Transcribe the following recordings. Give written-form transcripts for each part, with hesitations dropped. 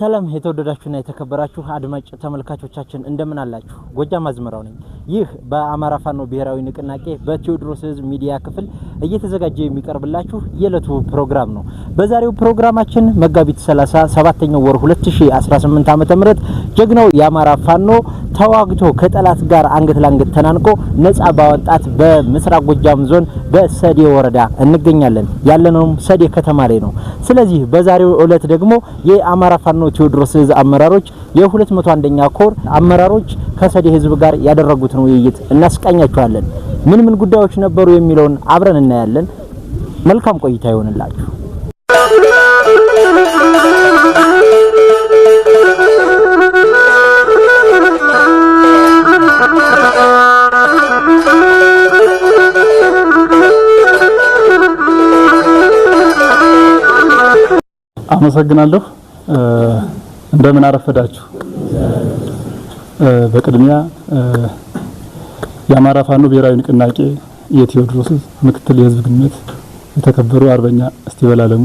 ሰላም የተወደዳችሁና የተከበራችሁ አድማጭ ተመልካቾቻችን እንደምን አላችሁ? ጎጃም አዝመራው ነኝ። ይህ በአማራ ፋኖ ብሔራዊ ንቅናቄ በቴዎድሮስ ህዝብ ሚዲያ ክፍል እየተዘጋጀ የሚቀርብላችሁ የዕለቱ ፕሮግራም ነው። በዛሬው ፕሮግራማችን መጋቢት 30 7ኛው ወር 2018 ዓ.ም ጀግናው የአማራ ፋኖ ተዋግቶ ከጠላት ጋር አንገት ለአንገት ተናንቆ ነፃ ባወጣት በምስራቅ ጎጃም ዞን በሰዴ ወረዳ እንገኛለን። ያለነውም ሰዴ ከተማ ላይ ነው። ስለዚህ በዛሬው ዕለት ደግሞ የአማራ ፋኖ ቴዎድሮስ ህዝብ አመራሮች የ201ኛ ኮር አመራሮች ከሰዴ ህዝብ ጋር ያደረጉትን ውይይት እናስቃኛችኋለን። ምን ጉዳዮች ነበሩ የሚለውን አብረን እናያለን። መልካም ቆይታ ይሆንላችሁ። አመሰግናለሁ። እንደምን አረፈዳችሁ። በቅድሚያ የአማራ ፋኖ ብሔራዊ ንቅናቄ የቴዎድሮስ ምክትል የህዝብ ግንኙነት የተከበሩ አርበኛ እስቲበላ አለሙ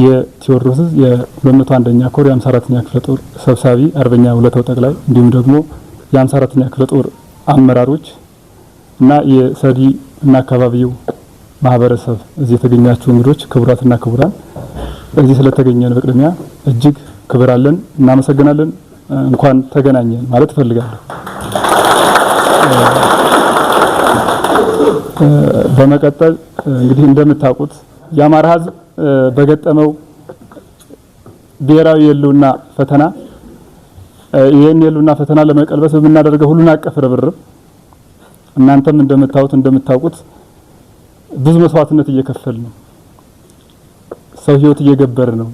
የቴዎድሮስ የ201ኛ ኮር የ54ኛ ክፍለ ጦር ሰብሳቢ አርበኛ ውለታው ጠቅላይ እንዲሁም ደግሞ የ54ኛ ክፍለ ጦር አመራሮች እና የሰዲ እና አካባቢው ማህበረሰብ እዚህ የተገኛችሁ እንግዶች ክቡራትና ክቡራን እዚህ ስለተገኘን በቅድሚያ እጅግ ክብር አለን፣ እናመሰግናለን። እንኳን ተገናኘን ማለት እፈልጋለሁ። በመቀጠል እንግዲህ እንደምታውቁት የአማራ ህዝብ በገጠመው ብሔራዊ የህልውና ፈተና ይሄን የህልውና ፈተና ለመቀልበስ በምናደርገው ሁሉን አቀፍ ርብርብ እናንተም እንደምታውቁት ብዙ መስዋዕትነት እየከፈል ነው። ሰው ህይወት እየገበር ነው፣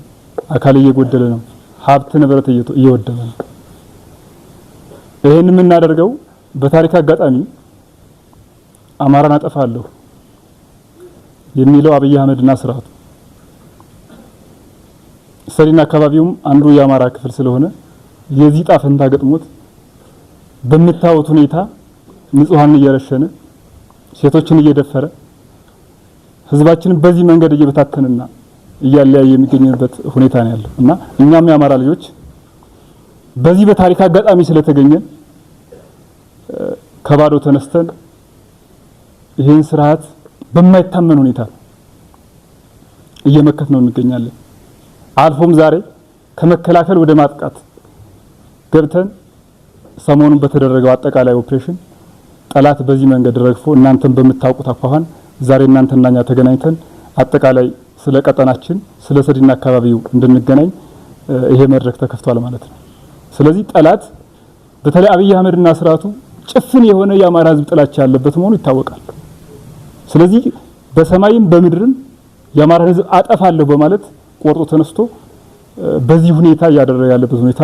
አካል እየጎደለ ነው፣ ሀብት ንብረት እየወደመ ነው። ይሄን የምናደርገው በታሪክ አጋጣሚ አማራን አጠፋለሁ የሚለው አብይ አህመድና ስርዓቱ ሰሪና አካባቢውም አንዱ የአማራ ክፍል ስለሆነ የዚህ ጣፈንታ ገጥሞት በምታዩት ሁኔታ ንጹሃን እየረሸነ ሴቶችን እየደፈረ ህዝባችንን በዚህ መንገድ እየበታተነና እያለያየ የሚገኝበት ሁኔታ ነው ያለው እና እኛም የአማራ ልጆች በዚህ በታሪክ አጋጣሚ ስለተገኘን ከባዶ ተነስተን ይሄን ስርዓት በማይታመን ሁኔታ እየመከት ነው እንገኛለን። አልፎም ዛሬ ከመከላከል ወደ ማጥቃት ገብተን ሰሞኑን በተደረገው አጠቃላይ ኦፕሬሽን ጠላት በዚህ መንገድ ረግፎ እናንተም በመታወቁት አኳኋን ዛሬ እናንተና እኛ ተገናኝተን አጠቃላይ ስለ ቀጠናችን ስለ ሰዲና አካባቢው እንድንገናኝ ይሄ መድረክ ተከፍቷል ማለት ነው። ስለዚህ ጠላት በተለይ አብይ አህመድና ስርዓቱ ጭፍን የሆነ የአማራ ህዝብ ጥላቻ ያለበት መሆኑ ይታወቃል። ስለዚህ በሰማይም በምድርም የአማራ ህዝብ አጠፋለሁ በማለት ቆርጦ ተነስቶ በዚህ ሁኔታ ያደረገ ያለበት ሁኔታ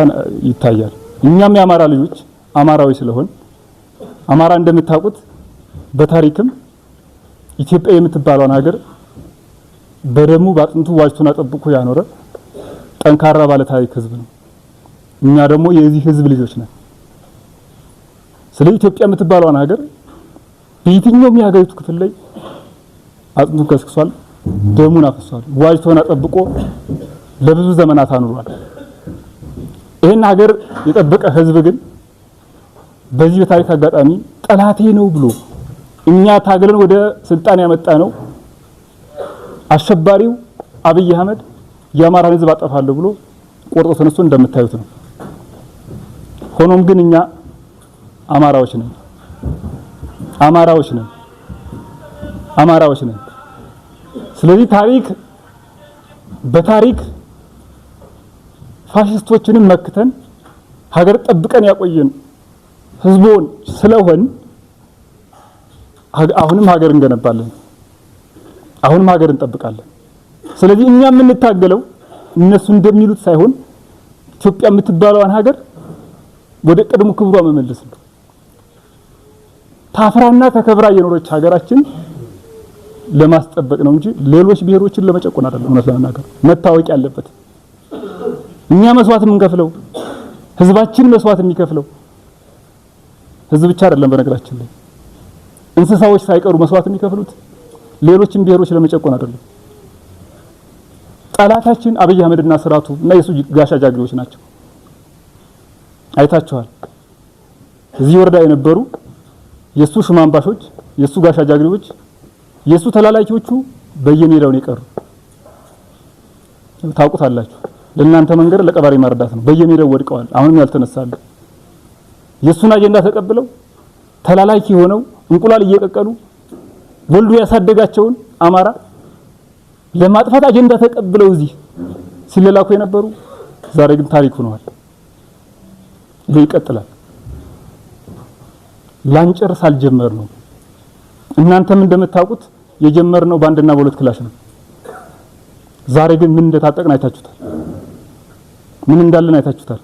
ይታያል። እኛም የአማራ ልጆች አማራዊ ስለሆን አማራ እንደምታውቁት በታሪክም ኢትዮጵያ የምትባለውን ሀገር በደሙ ባጥንቱ ዋጅቶና ጠብቆ ያኖረ ጠንካራ ባለ ታሪክ ህዝብ ነው። እኛ ደግሞ የዚህ ህዝብ ልጆች ነን። ስለ ኢትዮጵያ የምትባለውን ሀገር በየትኛውም የሀገሪቱ ክፍል ላይ አጥንቱን ከስክሷል፣ ደሙን አፍሷል፣ ዋጅቶና ጠብቆ ለብዙ ዘመናት አኑሯል። ይሄን ሀገር የጠበቀ ህዝብ ግን በዚህ በታሪክ አጋጣሚ ጠላቴ ነው ብሎ እኛ ታገለን ወደ ስልጣን ያመጣ ነው አሸባሪው አብይ አህመድ የአማራ ህዝብ አጠፋለሁ ብሎ ቆርጦ ተነስቶ እንደምታዩት ነው። ሆኖም ግን እኛ አማራዎች ነን። ስለዚህ በታሪክ ፋሽስቶችንም መክተን ሀገር ጠብቀን ያቆየን ህዝቦን ስለሆን አሁንም ሀገር እንገነባለን፣ አሁንም ሀገር እንጠብቃለን። ስለዚህ እኛ የምንታገለው እነሱ እንደሚሉት ሳይሆን ኢትዮጵያ የምትባለውን ሀገር ወደ ቀድሞ ክብሯ መመለስ ነው። ታፍራና ተከብራ የኖረች ሀገራችን ለማስጠበቅ ነው እንጂ ሌሎች ብሔሮችን ለመጨቆን አይደለም። እውነት ለመናገር መታወቅ ያለበት እኛ መስዋዕት የምንከፍለው ህዝባችን መስዋዕት የሚከፍለው ህዝብ ብቻ አይደለም። በነገራችን ላይ እንስሳዎች ሳይቀሩ መስዋዕት የሚከፍሉት ሌሎችን ብሔሮች ለመጨቆን አይደለም። ጠላታችን አብይ አህመድና ስራቱ እና የሱ ጋሻ ጃግሬዎች ናቸው። አይታችኋል። እዚህ ወረዳ የነበሩ የሱ ሽማምባሾች፣ የሱ ጋሻ ጃግሬዎች፣ የሱ ተላላኪዎቹ በየሜዳው ነው የቀሩ። ታውቁታላችሁ። ለእናንተ መንገር ለቀባሪ ማርዳት ነው። በየሜዳው ወድቀዋል። አሁንም ያልተነሳሉ። የሱን አጀንዳ ተቀብለው ተላላኪ ሆነው እንቁላል እየቀቀሉ ወልዶ ያሳደጋቸውን አማራ ለማጥፋት አጀንዳ ተቀብለው እዚህ ሲለላኩ የነበሩ ዛሬ ግን ታሪክ ሆነዋል። ይሄ ይቀጥላል። ላንጨርስ አልጀመርነው። እናንተም እንደምታውቁት የጀመርነው ባንድና በሁለት ክላሽ ነው። ዛሬ ግን ምን እንደታጠቅን አይታችሁታል። ምን እንዳለን አይታችሁታል።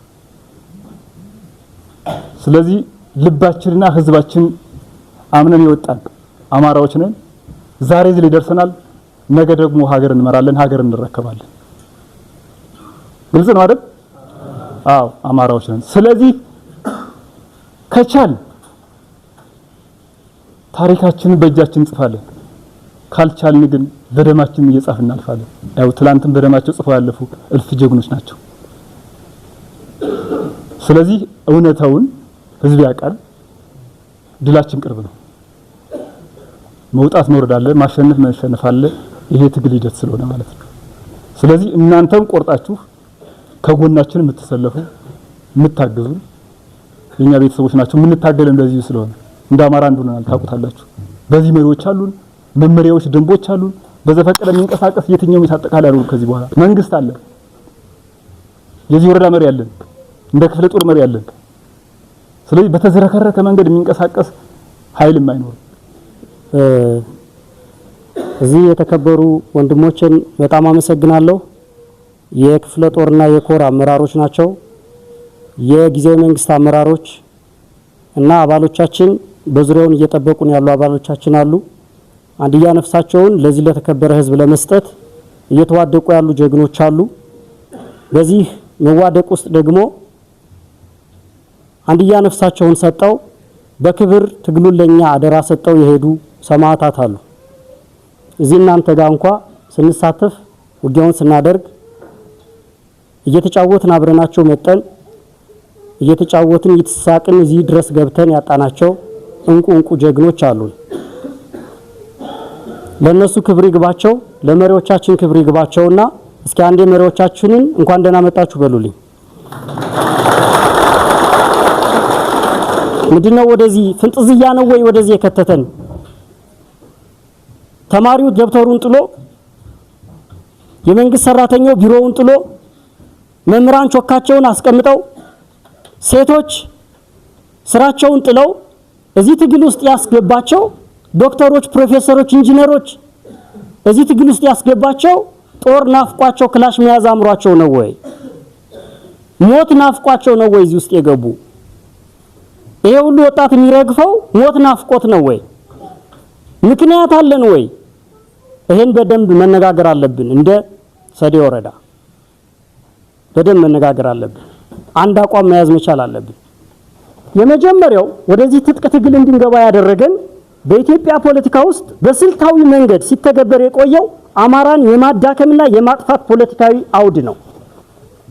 ስለዚህ ልባችንና ህዝባችን አምነን የወጣን አማራዎች ነን። ዛሬ እዚህ ላይ ደርሰናል። ነገ ደግሞ ሀገር እንመራለን፣ ሀገር እንረከባለን። ግልጽ ነው አይደል? አዎ አማራዎች ነን። ስለዚህ ከቻል ታሪካችንን በእጃችን እንጽፋለን። ካልቻልን ግን በደማችን እየጻፍን እናልፋለን። ያው ትላንትም በደማቸው ጽፈው ያለፉ እልፍ ጀግኖች ናቸው። ስለዚህ እውነታውን ህዝብ ያውቃል። ድላችን ቅርብ ነው። መውጣት መውረድ አለ፣ ማሸነፍ መሸነፍ አለ። ይሄ ትግል ሂደት ስለሆነ ማለት ነው። ስለዚህ እናንተም ቆርጣችሁ ከጎናችን የምትሰለፉ የምታገዙ የኛ ቤተሰቦች ናቸው። የምንታገለው እንደዚህ ስለሆነ እንደ አማራ እንደሆነናል። ታውቁታላችሁ። በዚህ መሪዎች አሉን፣ መመሪያዎች፣ ደንቦች አሉን። በዘፈቀደ የሚንቀሳቀስ የትኛውም ይሳጠቃል ያለው ከዚህ በኋላ መንግስት አለ። የዚህ ወረዳ መሪ አለን፣ እንደ ክፍለ ጦር መሪ አለን። ስለዚህ በተዘረከረከ መንገድ የሚንቀሳቀስ ኃይልም አይኖርም። እዚህ የተከበሩ ወንድሞችን በጣም አመሰግናለሁ። የክፍለ ጦርና የኮር አመራሮች ናቸው። የጊዜያዊ መንግስት አመራሮች እና አባሎቻችን በዙሪያውን እየጠበቁን ያሉ አባሎቻችን አሉ። አንድያ ነፍሳቸውን ለዚህ ለተከበረ ህዝብ ለመስጠት እየተዋደቁ ያሉ ጀግኖች አሉ። በዚህ መዋደቅ ውስጥ ደግሞ አንድያ ነፍሳቸውን ሰጠው በክብር ትግሉን ለኛ አደራ ሰጠው የሄዱ ሰማዕታት አሉ። እዚህ እናንተ ጋር እንኳን ስንሳተፍ ውጊያውን ስናደርግ እየተጫወትን አብረናቸው መጠን እየተጫወትን እየተሳቅን እዚህ ድረስ ገብተን ያጣናቸው እንቁ ጀግኖች አሉ። ለነሱ ክብር ይግባቸው፣ ለመሪዎቻችን ክብር ይግባቸውና እስኪ አንዴ መሪዎቻችንን እንኳን ደህና መጣችሁ በሉልኝ። ምንድነው ወደዚህ ፍንጥዝያ ነው ወይ ወደዚህ የከተተን? ተማሪው ደብተሩን ጥሎ፣ የመንግስት ሰራተኛው ቢሮውን ጥሎ፣ መምህራን ቾካቸውን አስቀምጠው፣ ሴቶች ስራቸውን ጥለው እዚህ ትግል ውስጥ ያስገባቸው ዶክተሮች፣ ፕሮፌሰሮች፣ ኢንጂነሮች እዚህ ትግል ውስጥ ያስገባቸው ጦር ናፍቋቸው ክላሽ መያዝ አምሯቸው ነው ወይ? ሞት ናፍቋቸው ነው ወይ እዚህ ውስጥ የገቡ? ይሄ ሁሉ ወጣት የሚረግፈው ሞት ናፍቆት ነው ወይ? ምክንያት አለን ወይ? ይሄን በደንብ መነጋገር አለብን። እንደ ሰዴ ወረዳ በደንብ መነጋገር አለብን። አንድ አቋም መያዝ መቻል አለብን። የመጀመሪያው ወደዚህ ትጥቅ ትግል እንድንገባ ያደረገን በኢትዮጵያ ፖለቲካ ውስጥ በስልታዊ መንገድ ሲተገበር የቆየው አማራን የማዳከምና የማጥፋት ፖለቲካዊ አውድ ነው።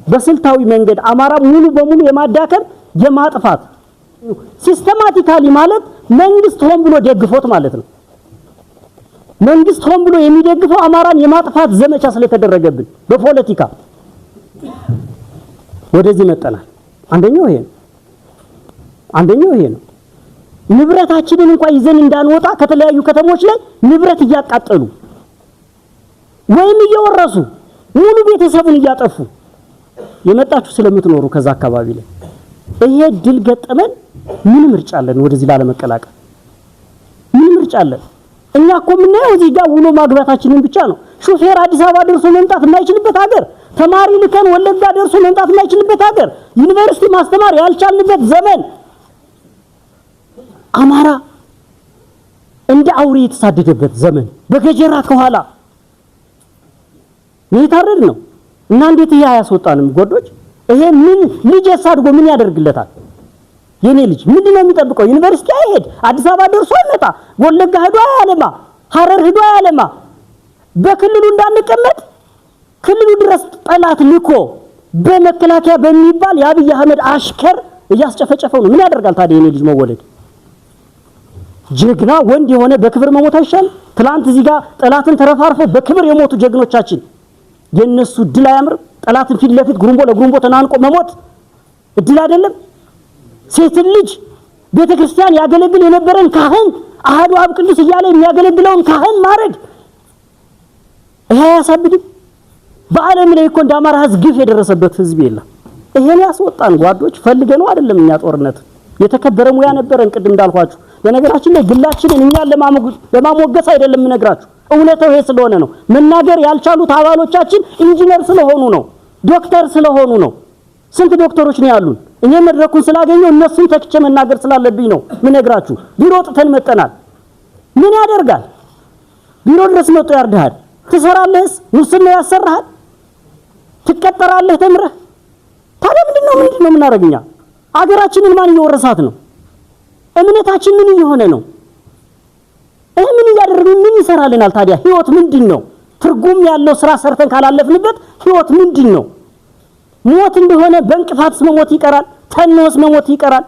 በስልታዊ መንገድ አማራ ሙሉ በሙሉ የማዳከም የማጥፋት ሲስተማቲካሊ ማለት መንግስት ሆን ብሎ ደግፎት ማለት ነው። መንግስት ሆን ብሎ የሚደግፈው አማራን የማጥፋት ዘመቻ ስለተደረገብን በፖለቲካ ወደዚህ መጣናል። አንደኛው ይሄ ነው። ንብረታችንን እንኳን ይዘን እንዳንወጣ ከተለያዩ ከተሞች ላይ ንብረት እያቃጠሉ ወይም እየወረሱ ሙሉ ቤተሰቡን እያጠፉ የመጣችሁ ስለምትኖሩ ከዛ አካባቢ ላይ ይሄ ድል ገጠመን። ምን ምርጫ አለን? ወደዚህ ላለመቀላቀል ምን ምርጫ አለን? እኛ እኮ ምናየው እዚህ ጋር ውሎ ማግባታችንን ብቻ ነው። ሹፌር አዲስ አበባ ደርሶ መምጣት የማይችልበት ሀገር፣ ተማሪ ልከን ወለጋ ደርሶ መምጣት የማይችልበት ሀገር፣ ዩኒቨርሲቲ ማስተማር ያልቻልንበት ዘመን፣ አማራ እንደ አውሬ የተሳደደበት ዘመን፣ በገጀራ ከኋላ የታረድ ነው እና እንዴት ይሄ አያስወጣንም? ጎዶች ይሄ ምን ልጅ ያሳድጎ ምን ያደርግለታል? የኔ ልጅ ምንድነው የሚጠብቀው? ዩኒቨርሲቲ አይሄድ፣ አዲስ አበባ ደርሶ አይመጣ፣ ወለጋ ሄዶ አያለማ፣ ሐረር ሄዶ አያለማ፣ በክልሉ እንዳንቀመጥ ክልሉ ድረስ ጠላት ልኮ በመከላከያ በሚባል የአብይ አህመድ አሽከር እያስጨፈጨፈው ነው። ምን ያደርጋል ታዲያ የኔ ልጅ መወለድ? ጀግና ወንድ የሆነ በክብር መሞት አይሻል? ትላንት እዚህ ጋር ጠላትን ተረፋርፈው በክብር የሞቱ ጀግኖቻችን የነሱ ድል አያምር? ጠላትን ፊት ለፊት ጉሩምቦ ለጉሩምቦ ተናንቆ መሞት እድል አይደለም? ሴት ልጅ ቤተክርስቲያን ያገለግል የነበረን ካህን አሐዱ አብ ቅዱስ እያለ የሚያገለግለውን ካህን ማረድ ይሄ ያሳብድም? በዓለም ላይ እኮ እንደ አማራ ህዝብ ግፍ የደረሰበት ህዝብ የለም። ይሄን ያስወጣን ጓዶች ፈልገነው አይደለም። እኛ ጦርነት የተከበረ ሙያ ነበረን ቅድም እንዳልኳችሁ። በነገራችን ላይ ግላችንን እኛን ለማሞገስ አይደለም የምነግራችሁ፣ እውነታው ይሄ ስለሆነ ነው። መናገር ያልቻሉት አባሎቻችን ኢንጂነር ስለሆኑ ነው፣ ዶክተር ስለሆኑ ነው። ስንት ዶክተሮች ነው ያሉን? እኔ መድረኩን ስላገኘው እነሱን ተክቼ መናገር ስላለብኝ ነው ምነግራችሁ። ቢሮ ጥተን መጠናል። ምን ያደርጋል? ቢሮ ድረስ መጥቶ ያርዳሃል። ትሰራለህስ? ሙስና ያሰራሃል። ትቀጠራለህ ተምረህ። ታዲያ ምንድነው የምናደርግኛ? አገራችንን ማን እየወረሳት ነው? እምነታችን ምን እየሆነ ነው? ምን እያደረግን ምን ይሰራልናል? ታዲያ ህይወት ምንድነው? ትርጉም ያለው ስራ ሰርተን ካላለፍንበት ህይወት ምንድነው? ሞት እንደሆነ በእንቅፋትስ መሞት ይቀራል፣ ተነውስ መሞት ይቀራል።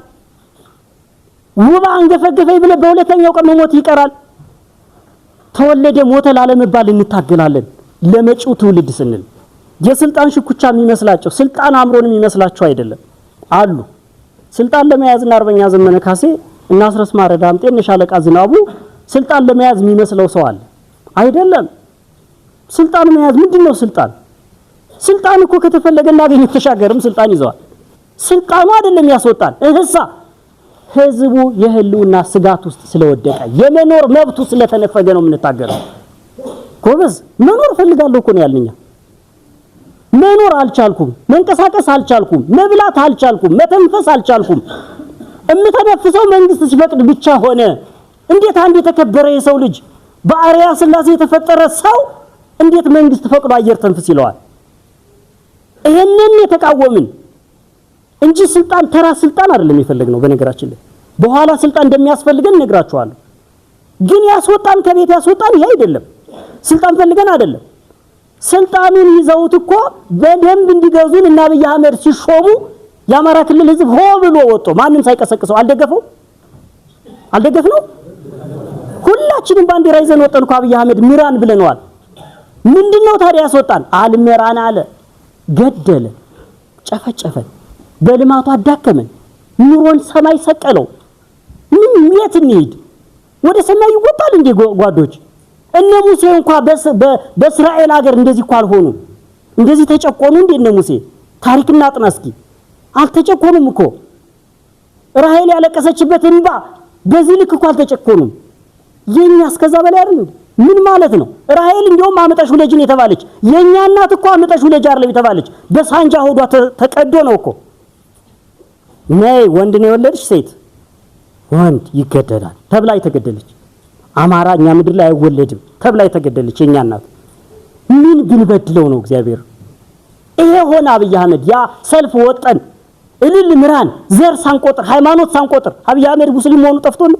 ውባ አንገፈገፈኝ ብለ በሁለተኛው ቀን መሞት ይቀራል። ተወለደ ሞተ ላለመባል እንታገላለን ለመጪው ትውልድ ስንል። የስልጣን ሽኩቻ የሚመስላቸው ስልጣን አምሮን የሚመስላቸው አይደለም አሉ። ስልጣን ለመያዝና አርበኛ ዘመነ ካሴ እና አስረስ ማረ ዳምጤ እና ሻለቃ ዝናቡ ስልጣን ለመያዝ የሚመስለው ሰው አለ። አይደለም። ስልጣን መያዝ ምንድነው? ስልጣን እኮ ከተፈለገ እናገኝ ተሻገርም ስልጣን ይዘዋል። ስልጣኑ አይደለም ያስወጣን። እህሳ ህዝቡ የህልውና ስጋት ውስጥ ስለወደቀ የመኖር መብቱ ስለተነፈገ ነው የምንታገለው። ጎበዝ መኖር ፈልጋለሁ እኮ ነው ያልኛ። መኖር አልቻልኩም፣ መንቀሳቀስ አልቻልኩም፣ መብላት አልቻልኩም፣ መተንፈስ አልቻልኩም። እምተነፍሰው መንግስት ሲፈቅድ ብቻ ሆነ። እንዴት አንድ የተከበረ የሰው ልጅ በአርያ ስላሴ የተፈጠረ ሰው እንዴት መንግስት ፈቅዶ አየር ተንፍስ ይለዋል? ይሄንን የተቃወምን እንጂ ስልጣን ተራ ስልጣን አይደለም የፈለግነው። በነገራችን ላይ በኋላ ስልጣን እንደሚያስፈልገን ነግራችኋለሁ። ግን ያስወጣን ከቤት ያስወጣን ይሄ አይደለም። ስልጣን ፈልገን አይደለም። ስልጣኑን ይዘውት እኮ በደንብ እንዲገዙን እና አብይ አህመድ ሲሾሙ የአማራ ክልል ህዝብ ሆ ብሎ ወጥቶ ማንም ሳይቀሰቅሰው አልደገፍነው። ሁላችንም ባንዲራ ይዘን ወጣን እኮ አብይ አህመድ ምራን ብለነዋል። ምንድነው ታዲያ ያስወጣን? አልመራን አለ። ገደለ፣ ጨፈጨፈን፣ በልማቱ አዳከመን፣ ኑሮን ሰማይ ሰቀለው። ምን የት እንሂድ? ወደ ሰማይ ይወጣል እንዴ ጓዶች? እነ ሙሴ እንኳን በእስራኤል ሀገር እንደዚህ እኮ አልሆኑ። እንደዚህ ተጨቆኑ እንዴ እነ ሙሴ? ታሪክና አጥና እስኪ። አልተጨቆኑም እኮ። ራሔል ያለቀሰችበት እንባ በዚህ ልክ እኮ አልተጨቆኑም። የኛ እስከዛ በላይ አይደል? ምን ማለት ነው? ራሔል እንደውም አመጣሽ ወለጅን የተባለች የኛ እናት እኮ አመጣሽ ወለጅ አይደለም የተባለች በሳንጃ ሆዷ ተቀዶ ነው እኮ። ነይ ወንድ ነው የወለድሽ ሴት ወንድ ይገደላል ተብላ የተገደለች። አማራ እኛ ምድር ላይ አይወለድም ተብላ የተገደለች የኛ እናት። ምን ብንበድለው ነው እግዚአብሔር? ይሄ ሆነ አብይ አህመድ ያ ሰልፍ ወጠን እልል ምራን ዘር ሳንቆጥር ሃይማኖት ሳንቆጥር አብይ አህመድ ሙስሊም መሆኑ ጠፍቶ ነው?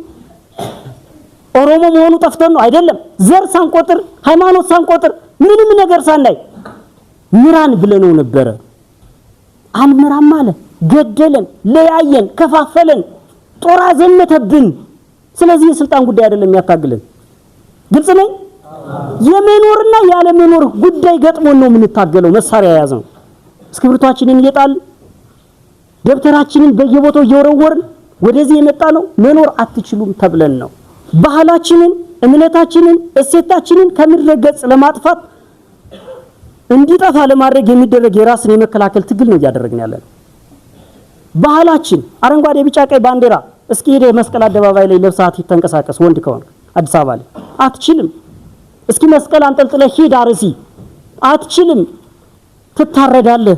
ኦሮሞ መሆኑ ጠፍቶ ነው? አይደለም። ዘር ሳንቆጥር ሃይማኖት ሳንቆጥር ምንም ነገር ሳናይ ምራን ብለነው ነበረ። አንምራም አለ። ገደለን፣ ለያየን፣ ከፋፈለን፣ ጦር አዘመተብን። ስለዚህ የስልጣን ጉዳይ አይደለም የሚያታግለን። ግልጽ ነኝ። የመኖርና ያለ መኖር ጉዳይ ገጥሞን ነው የምንታገለው። መሳሪያ ያዝ ነው። እስክሪብቶአችንን እየጣል ደብተራችንን በየቦታው እየወረወርን ወደዚህ የመጣ ነው መኖር አትችሉም ተብለን ነው። ባህላችንን፣ እምነታችንን፣ እሴታችንን ከምድረ ገጽ ለማጥፋት እንዲጠፋ ለማድረግ የሚደረግ የራስን የመከላከል ትግል ነው እያደረግን ያለን። ባህላችን አረንጓዴ፣ ቢጫ፣ ቀይ ባንዲራ እስኪ ሄደ መስቀል አደባባይ ላይ ለብሳት ይተንቀሳቀስ ወንድ ከሆነ አዲስ አበባ ላይ አትችልም። እስኪ መስቀል አንጠልጥለ ሂድ አርሲ አትችልም። ትታረዳለህ።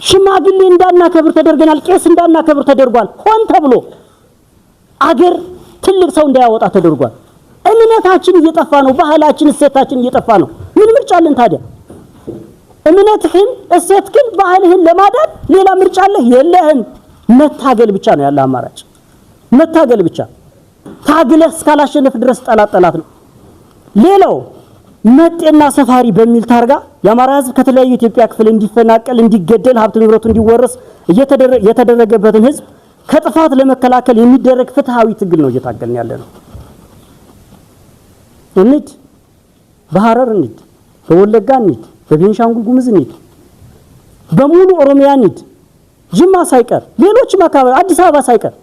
ሽማግሌ እንዳናከብር ተደርገናል። ቄስ እንዳናከብር ተደርጓል። ሆን ተብሎ አገር ትልቅ ሰው እንዳያወጣ ተደርጓል። እምነታችን እየጠፋ ነው። ባህላችን፣ እሴታችን እየጠፋ ነው። ምን ምርጫ አለን ታዲያ? እምነትህን፣ እሴትህን፣ ባህልህን ለማዳን ሌላ ምርጫ አለ? የለህም። መታገል ብቻ ነው ያለ አማራጭ። መታገል ብቻ። ታግለህ እስካላሸነፍ ድረስ ጠላት ነው። ሌላው መጤና ሰፋሪ በሚል ታርጋ የአማራ ህዝብ ከተለያዩ ኢትዮጵያ ክፍል እንዲፈናቀል፣ እንዲገደል፣ ሀብት ንብረቱ እንዲወረስ የተደረገበትን ህዝብ ከጥፋት ለመከላከል የሚደረግ ፍትሃዊ ትግል ነው እየታገልን ያለ ነው። እንሂድ፣ በሐረር እንሂድ፣ በወለጋ እንሂድ፣ በቤንሻንጉል ጉሙዝ እንሂድ፣ በሙሉ ኦሮሚያ እንሂድ፣ ጅማ ሳይቀር ሌሎችም አካባቢ አዲስ አበባ ሳይቀር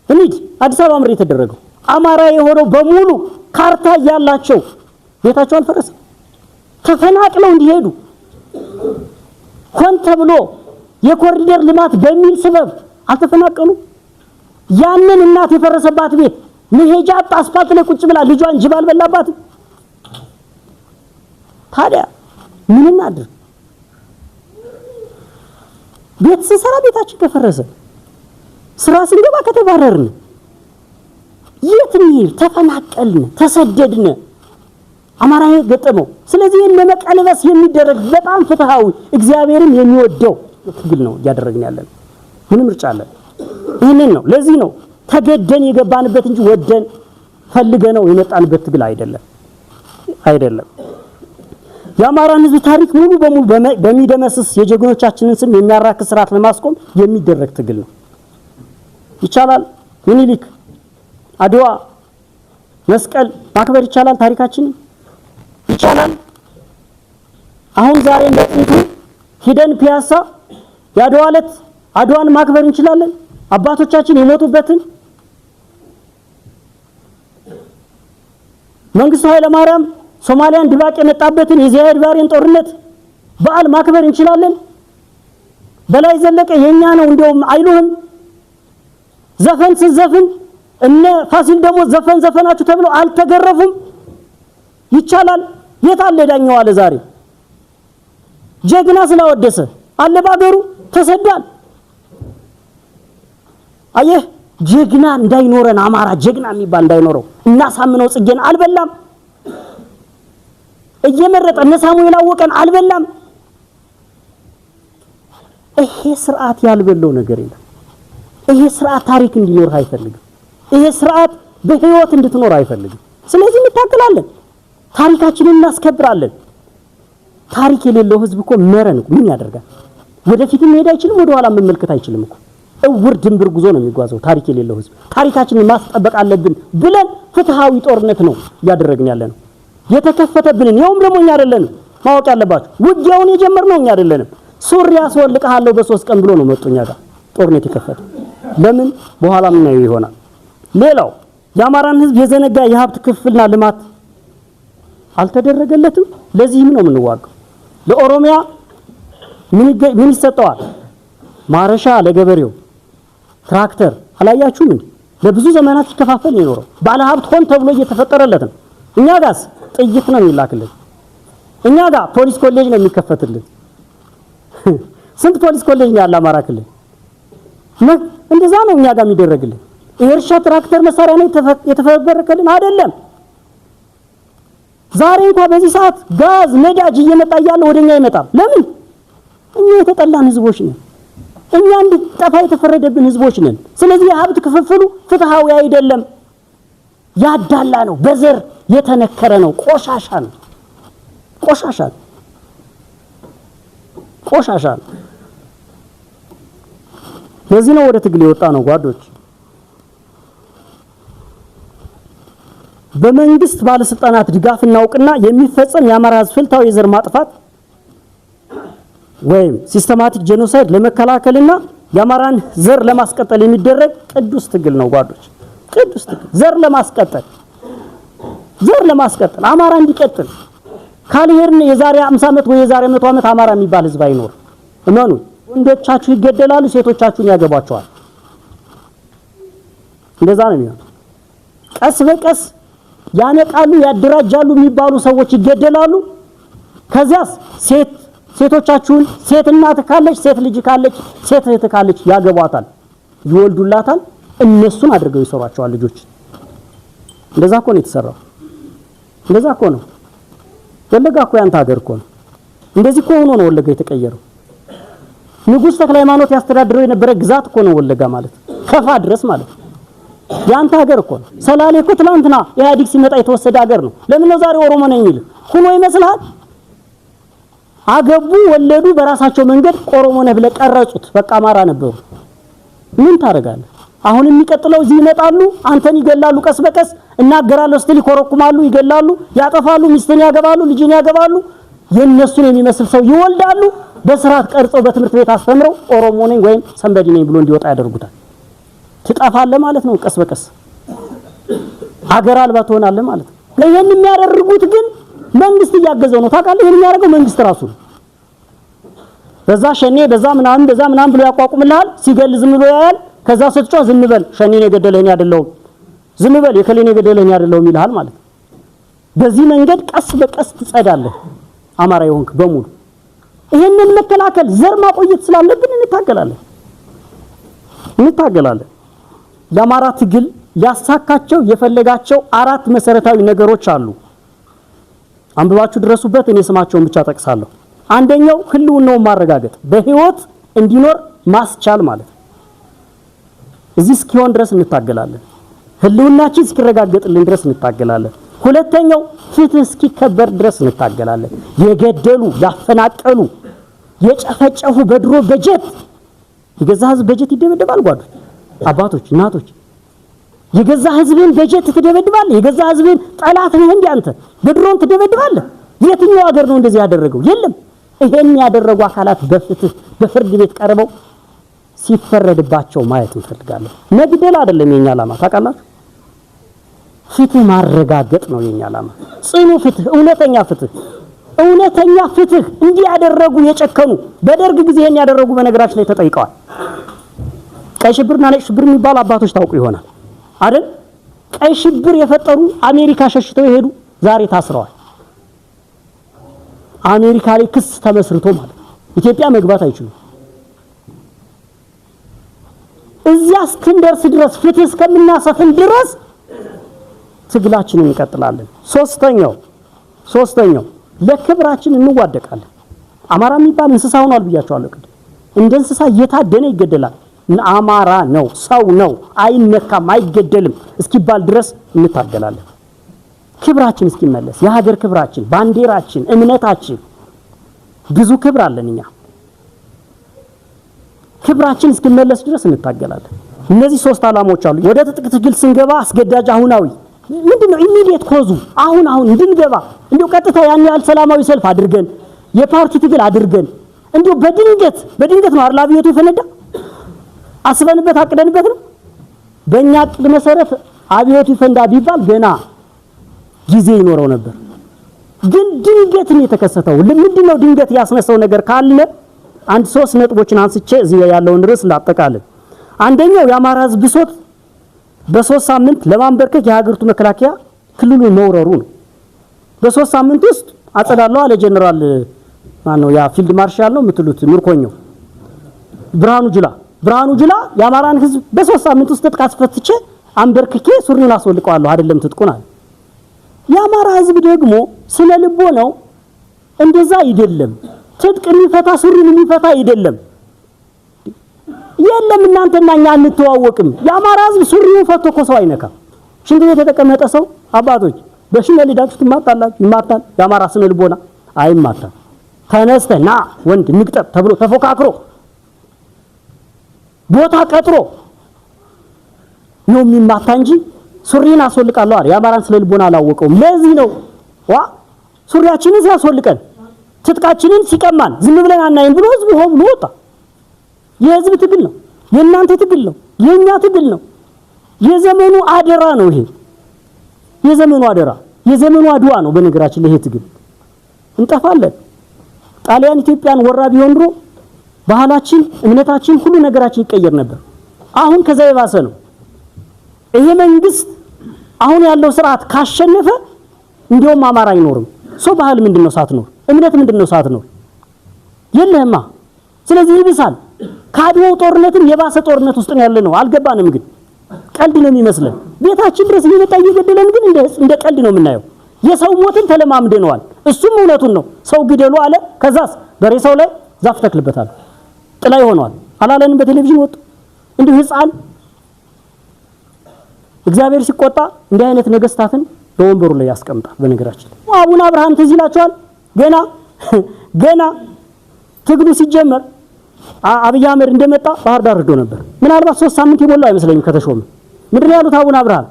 እንሂድ። አዲስ አበባ ምር የተደረገው አማራ የሆነው በሙሉ ካርታ ያላቸው ቤታቸው አልፈረሰም። ተፈናቅለው እንዲሄዱ ሆን ተብሎ የኮሪደር ልማት በሚል ሰበብ አልተፈናቀሉ። ያንን እናት የፈረሰባት ቤት መሄጃ አስፋልት ላይ ቁጭ ብላ ልጇን ጅብ አልበላባት። ታዲያ ምን እናድርግ? ቤት ስንሰራ ቤታችን ከፈረሰ፣ ስራ ስንገባ ከተባረርን፣ የት እንሂድ? ተፈናቀልን፣ ተሰደድን። አማራ ገጠመው። ስለዚህ ለመቀልበስ የሚደረግ በጣም ፍትሃዊ እግዚአብሔርን የሚወደው ትግል ነው እያደረግን ያለን። ምንም ምርጫ አለ? ይሄንን ነው። ለዚህ ነው ተገደን የገባንበት እንጂ ወደን ፈልገነው የመጣንበት ትግል አይደለም። የአማራን ህዝብ ታሪክ ሙሉ በሙሉ በሚደመስስ የጀግኖቻችንን ስም የሚያራክስ ስርዓት ለማስቆም የሚደረግ ትግል ነው። ይቻላል። ምኒልክ፣ አድዋ፣ መስቀል ማክበር ይቻላል። ታሪካችንን ይቻላል። አሁን ዛሬ እንደጥንቱ ሂደን ፒያሳ የአድዋ ዕለት አድዋን ማክበር እንችላለን። አባቶቻችን የሞቱበትን መንግስቱ ኃይለ ማርያም ሶማሊያን ድባቅ የመጣበትን የዚያድ ባሬን ጦርነት በዓል ማክበር እንችላለን። በላይ ዘለቀ የኛ ነው እንደውም አይሉህም። ዘፈን ሲዘፍን እነ ፋሲል ደግሞ ዘፈናችሁ ተብሎ አልተገረፉም። ይቻላል። የት አለ ዳኛው አለ ዛሬ ጀግና ስላወደሰ አለ ባገሩ ተሰዷል። አየህ ጀግና እንዳይኖረን አማራ ጀግና የሚባል እንዳይኖረው እናሳምነው ጽጌን አልበላም። እየመረጠ እነ ሳሙኤል አወቀን አልበላም። ይሄ ስርዓት ያልበለው ነገር የለም። ይሄ ስርዓት ታሪክ እንዲኖር አይፈልግም። ይሄ ስርዓት በህይወት እንድትኖር አይፈልግም። ስለዚህ እንታገላለን፣ ታሪካችንን እናስከብራለን። ታሪክ የሌለው ህዝብ እኮ መረን ምን ያደርጋል? ወደፊትም መሄድ አይችልም፣ ወደ ኋላ መመልከት አይችልም እኮ። እውር ድንብር ጉዞ ነው የሚጓዘው ታሪክ የሌለው ህዝብ። ታሪካችንን ማስጠበቅ አለብን ብለን ፍትሃዊ ጦርነት ነው እያደረግን ያለነው። የተከፈተብንን ያውም ደግሞ እኛ አይደለንም። ማወቅ ያለባችሁ ውጊያውን የጀመርነው እኛ አይደለንም። ሱሪያ አስወልቀሃለሁ በ3 ቀን ብሎ ነው መጡኛ ጋር ጦርነት የከፈተ። ለምን? በኋላ ምን ይሆናል። ሌላው የአማራን ህዝብ የዘነጋ የሀብት ክፍልና ልማት አልተደረገለትም። ለዚህም ነው የምንዋጋው። ለኦሮሚያ ምን ይሰጠዋል? ማረሻ ለገበሬው ትራክተር አላያችሁም እንዴ? ለብዙ ዘመናት ሲከፋፈል የኖረው ባለ ሀብት ሆን ተብሎ እየተፈጠረለት ነው። እኛ ጋርስ ጥይት ነው የሚላክልን። እኛ ጋር ፖሊስ ኮሌጅ ነው የሚከፈትልን። ስንት ፖሊስ ኮሌጅ ነው ያለ አማራ ክልል? እንደዛ ነው እኛ ጋር የሚደረግልን። የእርሻ ትራክተር መሳሪያ ነው የተፈበረከልን አይደለም። ዛሬ እንኳን በዚህ ሰዓት ጋዝ ነዳጅ እየመጣ ያለ ወደኛ ይመጣል። ለምን? እኛ የተጠላን ህዝቦች ነን። እኛ እንድንጠፋ የተፈረደብን ህዝቦች ነን። ስለዚህ የሀብት ክፍፍሉ ፍትሃዊ አይደለም። ያዳላ ነው፣ በዘር የተነከረ ነው፣ ቆሻሻ ነው። ለዚህ ነው ወደ ትግል የወጣ ነው ጓዶች። በመንግስት ባለስልጣናት ድጋፍና እውቅና የሚፈጸም የአማራ ህዝብ ፍልታዊ የዘር ማጥፋት ወይም ሲስተማቲክ ጄኖሳይድ ለመከላከልና የአማራን ዘር ለማስቀጠል የሚደረግ ቅዱስ ትግል ነው ጓዶች። ቅዱስ ትግል ዘር ለማስቀጠል አማራ እንዲቀጥል ካልሄድን የዛሬ 50 ዓመት ወይ የዛሬ 100 ዓመት አማራ የሚባል ህዝብ አይኖር። እመኑ። ወንዶቻችሁ ይገደላሉ፣ ሴቶቻችሁን ያገባቸዋል። እንደዛ ነው የሚሆነው። ቀስ በቀስ ያነቃሉ፣ ያደራጃሉ የሚባሉ ሰዎች ይገደላሉ። ከዚያስ ሴቶቻችሁን ሴት እናት ካለች፣ ሴት ልጅ ካለች፣ ሴት እህት ካለች ያገቧታል፣ ይወልዱላታል። እነሱን አድርገው ይሰሯቸዋል ልጆች። እንደዛ እኮ ነው የተሰራው። እንደዛ እኮ ነው። ወለጋ እኮ ያንተ ሀገር እኮ ነው። እንደዚህ እኮ ሆኖ ነው ወለጋ የተቀየረው። ንጉሥ ተክለ ሃይማኖት ያስተዳድረው የነበረ ግዛት እኮ ነው ወለጋ ማለት፣ ከፋ ድረስ ማለት። ያንተ ሀገር እኮ ነው። ሰላሌ እኮ ትላንትና ኢህአዲግ ሲመጣ የተወሰደ ሀገር ነው። ለምን ነው ዛሬ ኦሮሞ ነኝ የሚል ሁኖ ይመስልሃል? አገቡ ወለዱ በራሳቸው መንገድ ኦሮሞ ነህ ብለው ቀረጹት። በቃ አማራ ነበሩ። ምን ታረጋለህ? አሁን የሚቀጥለው እዚህ ይመጣሉ፣ አንተን ይገላሉ፣ ቀስ በቀስ እናገራለሁ ስትል ይኮረኩማሉ፣ ይገላሉ፣ ያጠፋሉ፣ ሚስትን ያገባሉ፣ ልጅን ያገባሉ፣ የነሱን የሚመስል ሰው ይወልዳሉ። በስርዓት ቀርጸው በትምህርት ቤት አስተምረው ኦሮሞ ነኝ ወይም ሰንበዲ ነኝ ብሎ እንዲወጣ ያደርጉታል። ትጠፋለህ ማለት ነው። ቀስ በቀስ ሀገር አልባ ትሆናለህ ማለት ነው። ይሄን የሚያደርጉት ግን መንግስት እያገዘው ነው። ታውቃለህ? ይሄን የሚያደርገው መንግስት ራሱ ነው። በዛ ሸኔ በዛ ምናምን ብሎ ያቋቁምልሃል። ሲገል ዝም ብሎ ያያል። ከዛ ስትጮህ ዝም በል ሸኔን የገደለኝ አይደለም፣ ዝም በል የከሌን የገደለኝ አይደለም ይልሃል ማለት ነው። በዚህ መንገድ ቀስ በቀስ ትጸዳለህ አማራ ይሆንክ በሙሉ። ይሄንን መከላከል ዘር ማቆየት ስላለብን እንታገላለን። ለአማራ ትግል ሊያሳካቸው የፈለጋቸው 4 መሰረታዊ ነገሮች አሉ። አንብባችሁ ድረሱበት። እኔ ስማቸውን ብቻ ጠቅሳለሁ። አንደኛው ህልውናውን ማረጋገጥ፣ በህይወት እንዲኖር ማስቻል ማለት ነው። እዚህ እስኪሆን ድረስ እንታገላለን። ህልውናችን እስኪረጋገጥልን ድረስ እንታገላለን። ሁለተኛው ፍትህ እስኪከበር ድረስ እንታገላለን። የገደሉ፣ ያፈናቀሉ፣ የጨፈጨፉ በድሮ በጀት የገዛ ህዝብ በጀት ይደበደባል። ጓዶች፣ አባቶች፣ እናቶች የገዛ ህዝብን በጀት ትደበድባለህ። የገዛ ህዝብን ጠላት ነህ እንዴ አንተ? በድሮን ትደበድባለህ። የትኛው ሀገር ነው እንደዚህ ያደረገው? የለም። ይሄን ያደረጉ አካላት በፍትህ በፍርድ ቤት ቀርበው ሲፈረድባቸው ማየት እንፈልጋለን። መግደል አይደለም የኛ ዓላማ፣ ታውቃላችሁ? ፍትህ ማረጋገጥ ነው የኛ ዓላማ። ጽኑ ፍትህ፣ እውነተኛ ፍትህ እንዲህ ያደረጉ የጨከኑ በደርግ ጊዜ ይሄን ያደረጉ በነገራችን ላይ ተጠይቀዋል። ቀይ ሽብርና ነጭ ሽብር የሚባል አባቶች ታውቁ ይሆናል አይደል? ቀይ ሽብር የፈጠሩ አሜሪካ ሸሽተው የሄዱ ዛሬ ታስረዋል። አሜሪካ ላይ ክስ ተመስርቶ ማለት ኢትዮጵያ መግባት አይችሉም። እዚያ እስክንደርስ ድረስ ፍትህ እስከምናሰፍን ድረስ ትግላችንን እንቀጥላለን። ሶስተኛው ለክብራችን እንዋደቃለን። አማራ የሚባል እንስሳ ሆኗል ብያቸዋለሁ ቅድም። እንደ እንስሳ እየታደነ ይገደላል። አማራ ነው፣ ሰው ነው፣ አይነካም፣ አይገደልም እስኪባል ድረስ እንታገላለን። ክብራችን እስኪመለስ የሀገር ክብራችን፣ ባንዲራችን፣ እምነታችን ብዙ ክብር አለን እኛ። ክብራችን እስኪመለስ ድረስ እንታገላለን። እነዚህ 3 ዓላማዎች አሉ። ወደ ትጥቅ ትግል ስንገባ አስገዳጅ አሁናዊ ምንድነው? ኢሚዲየት ኮዙ አሁን እንድንገባ እንዲሁ ቀጥታ ያን ያህል ሰላማዊ ሰልፍ አድርገን የፓርቲ ትግል አድርገን እንዲሁ በድንገት ነው አይደል አብዮቱ የፈነዳ? አስበንበት አቅደንበት ነው። በእኛ ዕቅድ መሰረት አብዮቱ ይፈንዳ ቢባል ገና ጊዜ ይኖረው ነበር። ግን ድንገት ነው የተከሰተው። ምንድነው ድንገት ያስነሳው ነገር ካለ 3 ነጥቦችን አንስቼ እዚህ ያለውን ርዕስ ላጠቃልል። አንደኛው የአማራ ህዝብ ብሶት በ3 ሳምንት ለማንበርከክ የሀገሪቱ መከላከያ ክልሉን መውረሩ ነው። በ3 ሳምንት ውስጥ አጸዳለው አለ ጀነራል ማነው ያ ፊልድ ማርሻል ነው የምትሉት ምርኮኛው ብርሃኑ ጁላ የአማራን ህዝብ በ3 ሳምንት ውስጥ ትጥቅ አስፈትቼ አንበርክኬ ሱሪውን አስወልቀዋለሁ አይደለም ትጥቁን አለ። የአማራ ህዝብ ደግሞ ስለ ልቦ ነው እንደዛ አይደለም። ትጥቅ የሚፈታ ሱሪን የሚፈታ አይደለም። የለም እናንተና እኛ አንተዋወቅም። የአማራ ህዝብ ሱሪውን ፈቶ እኮ ሰው አይነካም። ሽንት ቤት የተቀመጠ ሰው አባቶች በሽመል ዳችሁ ትማታላችሁ፣ ይማታል። የአማራ ስነ ልቦና አይማታም። ተነስተና ወንድ ንግጠብ ተብሎ ተፎካክሮ ቦታ ቀጥሮ ነው የሚማታ እንጂ ሱሪን አስወልቃለሁ አይደል? የአማራን ስነ ልቦና አላወቀውም። ለዚህ ነው ሱሪያችንን ሲያስወልቀን ትጥቃችንን ሲቀማን ዝም ብለን አናይም ብሎ ህዝቡ ሆም ወጣ። የህዝብ ትግል ነው፣ የእናንተ ትግል ነው፣ የኛ ትግል ነው። የዘመኑ አደራ ነው ይሄ። የዘመኑ አድዋ ነው በነገራችን ላይ ይሄ ትግል። እንጠፋለን። ጣሊያን ኢትዮጵያን ወራ ቢሆን ድሮ ባህላችን፣ እምነታችን፣ ሁሉ ነገራችን ይቀየር ነበር። አሁን ከዛ የባሰ ነው። ይሄ መንግስት አሁን ያለው ስርዓት ካሸነፈ እንደውም አማራ አይኖርም። ሰው ባህል ምንድነው ሳትኖር? እምነት ምንድነው ሳትኖር? የለህማ። ስለዚህ ይብሳል። ካድዋው ጦርነትም የባሰ ጦርነት ውስጥ ነው ያለነው። አልገባንም። ግን ቀልድ ነው የሚመስለን። ቤታችን ድረስ እየመጣ እየገደለን ግን እንደ ቀልድ ነው የምናየው። የሰው ሞትን ተለማምደነዋል። እሱም እውነቱን ነው። ሰው ግደሉ አለ። ከዛስ በሬሳው ላይ ዛፍ ተክልበታል። ጥላ ይሆነዋል አላለንም? በቴሌቪዥን ወጡ። እንዲሁ ህፃን እግዚአብሔር ሲቆጣ እንዲህ አይነት ነገስታትን በወንበሩ ላይ ያስቀምጣል። በነገራችን አቡነ አብርሃም ትዝ ይላችኋል። ገና ትግሉ ሲጀመር አብይ አህመድ እንደመጣ ባህር ዳር ሄዶ ነበር። ምናልባት 3 ሳምንት የሞላው አይመስለኝም ከተሾመ። ምንድነው ያሉት አቡነ አብርሃም?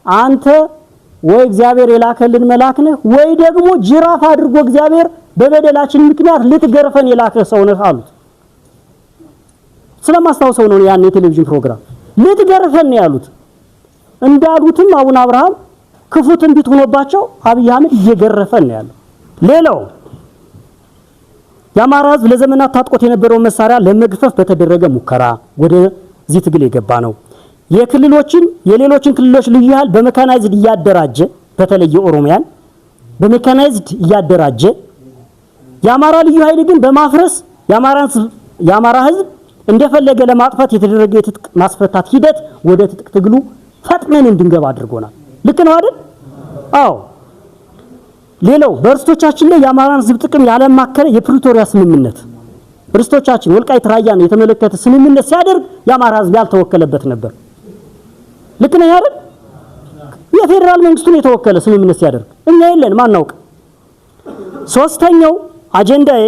አንተ ወይ እግዚአብሔር የላከልን መልአክ ነህ ወይ ደግሞ ጅራፍ አድርጎ እግዚአብሔር በበደላችን ምክንያት ልትገርፈን የላከ ሰው ነህ አሉት። ስለማስታውሰው ነው ያን የቴሌቪዥን ፕሮግራም ልትገርፈን ነው ያሉት። እንዳሉትም አቡነ አብርሃም ክፉ ትንቢት ሆኖባቸው አብይ አህመድ እየገረፈን ነው ያለው። ሌላው የአማራ ህዝብ ለዘመናት ታጥቆት የነበረው መሳሪያ ለመግፈፍ በተደረገ ሙከራ ወደዚህ ትግል የገባ ነው። የሌሎችን ክልሎች ልዩ ኃይል በሜካናይዝድ እያደራጀ በተለይ የኦሮሚያን በሜካናይዝድ እያደራጀ የአማራ ልዩ ኃይል ግን በማፍረስ የአማራ ህዝብ እንደፈለገ ለማጥፋት የተደረገ የትጥቅ ማስፈታት ሂደት ወደ ትጥቅ ትግሉ ፈጥነን እንድንገባ አድርጎናል። ልክ ነው አይደል? አዎ። ሌላው በርስቶቻችን ላይ የአማራን ህዝብ ጥቅም ያለማከለ የፕሪቶሪያ ስምምነት ርስቶቻችን ወልቃይት ራያን የተመለከተ ስምምነት ሲያደርግ የአማራ ህዝብ ያልተወከለበት ነበር። ልክ ነው አይደል? የፌደራል መንግስቱን የተወከለ ስምምነት ሲያደርግ እኛ የለን ማናውቅ። ሶስተኛው አጀንዳዬ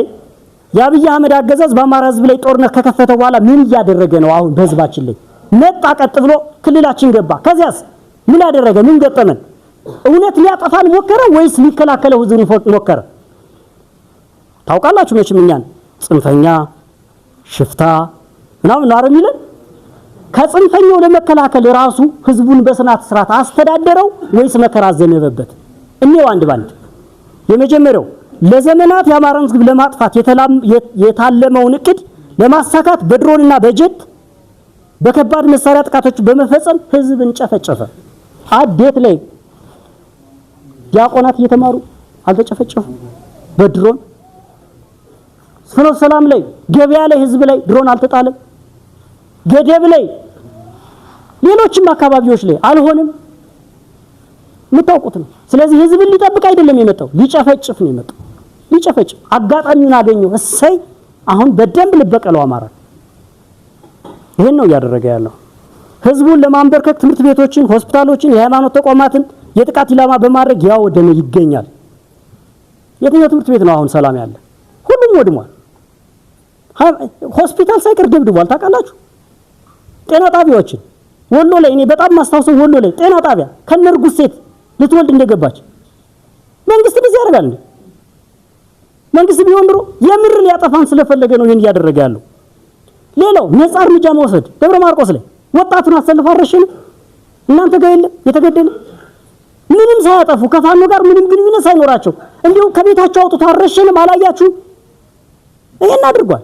የአብይ አህመድ አገዛዝ በአማራ ህዝብ ላይ ጦርነት ከከፈተ በኋላ ምን እያደረገ ነው? አሁን በህዝባችን ላይ መጣ፣ ቀጥ ብሎ ክልላችን ገባ። ከዚያስ ምን አደረገ? ምን ገጠመን? እውነት ሊያጠፋን ሞከረ ወይስ ሊከላከለው ህዝቡን ሞከረ? ታውቃላችሁ መቼም እኛን ጽንፈኛ ሽፍታ ምናምን ነው አይደል? ከጽንፈኛው ለመከላከል ራሱ ህዝቡን በስናት ስርዓት አስተዳደረው ወይስ መከራ ዘነበበት? እኔው አንድ ባንድ የመጀመሪያው ለዘመናት የአማራን ህዝብ ለማጥፋት የታለመውን እቅድ ለማሳካት በድሮንና በጀት በከባድ መሳሪያ ጥቃቶች በመፈጸም ህዝብን ጨፈጨፈ። አዴት ላይ ዲያቆናት እየተማሩ አልተጨፈጨፉ በድሮን። ፍኖተ ሰላም ላይ ገበያ ላይ ህዝብ ላይ ድሮን አልተጣለም። ገደብ ላይ ሌሎችም አካባቢዎች ላይ አልሆነም። የምታውቁት ነው። ስለዚህ ህዝብን ሊጠብቅ አይደለም የመጣው፣ ሊጨፈጭፍ ነው የመጣው። ሊጨፈጭፍ አጋጣሚውን አገኘው። እሰይ አሁን በደንብ ልበቀለው አማራ። ይሄን ነው እያደረገ ያለው። ህዝቡን ለማንበርከክ ትምህርት ቤቶችን፣ ሆስፒታሎችን፣ የሃይማኖት ተቋማትን የጥቃት ኢላማ በማድረግ ያወደመ ይገኛል። የትኛው ትምህርት ቤት ነው አሁን ሰላም ያለ? ሁሉም ወድሟል። ሆስፒታል ሳይቀር ደብድቧል። ታውቃላችሁ? ጤና ጣቢያዎችን ወሎ ላይ እኔ በጣም ማስታውሰው ወሎ ላይ ጤና ጣቢያ ከነርጉስ ሴት ልትወልድ እንደገባች መንግስት እንደዚህ ያደርጋል እንዴ? መንግስት ቢሆን ድሮ የምር ሊያጠፋን ስለፈለገ ነው ይሄን እያደረገ ያለው። ሌላው ነፃ እርምጃ መውሰድ ደብረ ማርቆስ ላይ ወጣቱን አሰልፎ አረሸነ። እናንተ ጋር የለም የተገደለ ምንም ሳያጠፉ ከፋኖ ጋር ምንም ግንኙነት ሳይኖራቸው እንዲሁ ከቤታቸው አውጥቶ አረሸንም። አላያችሁ? ይሄን አድርጓል።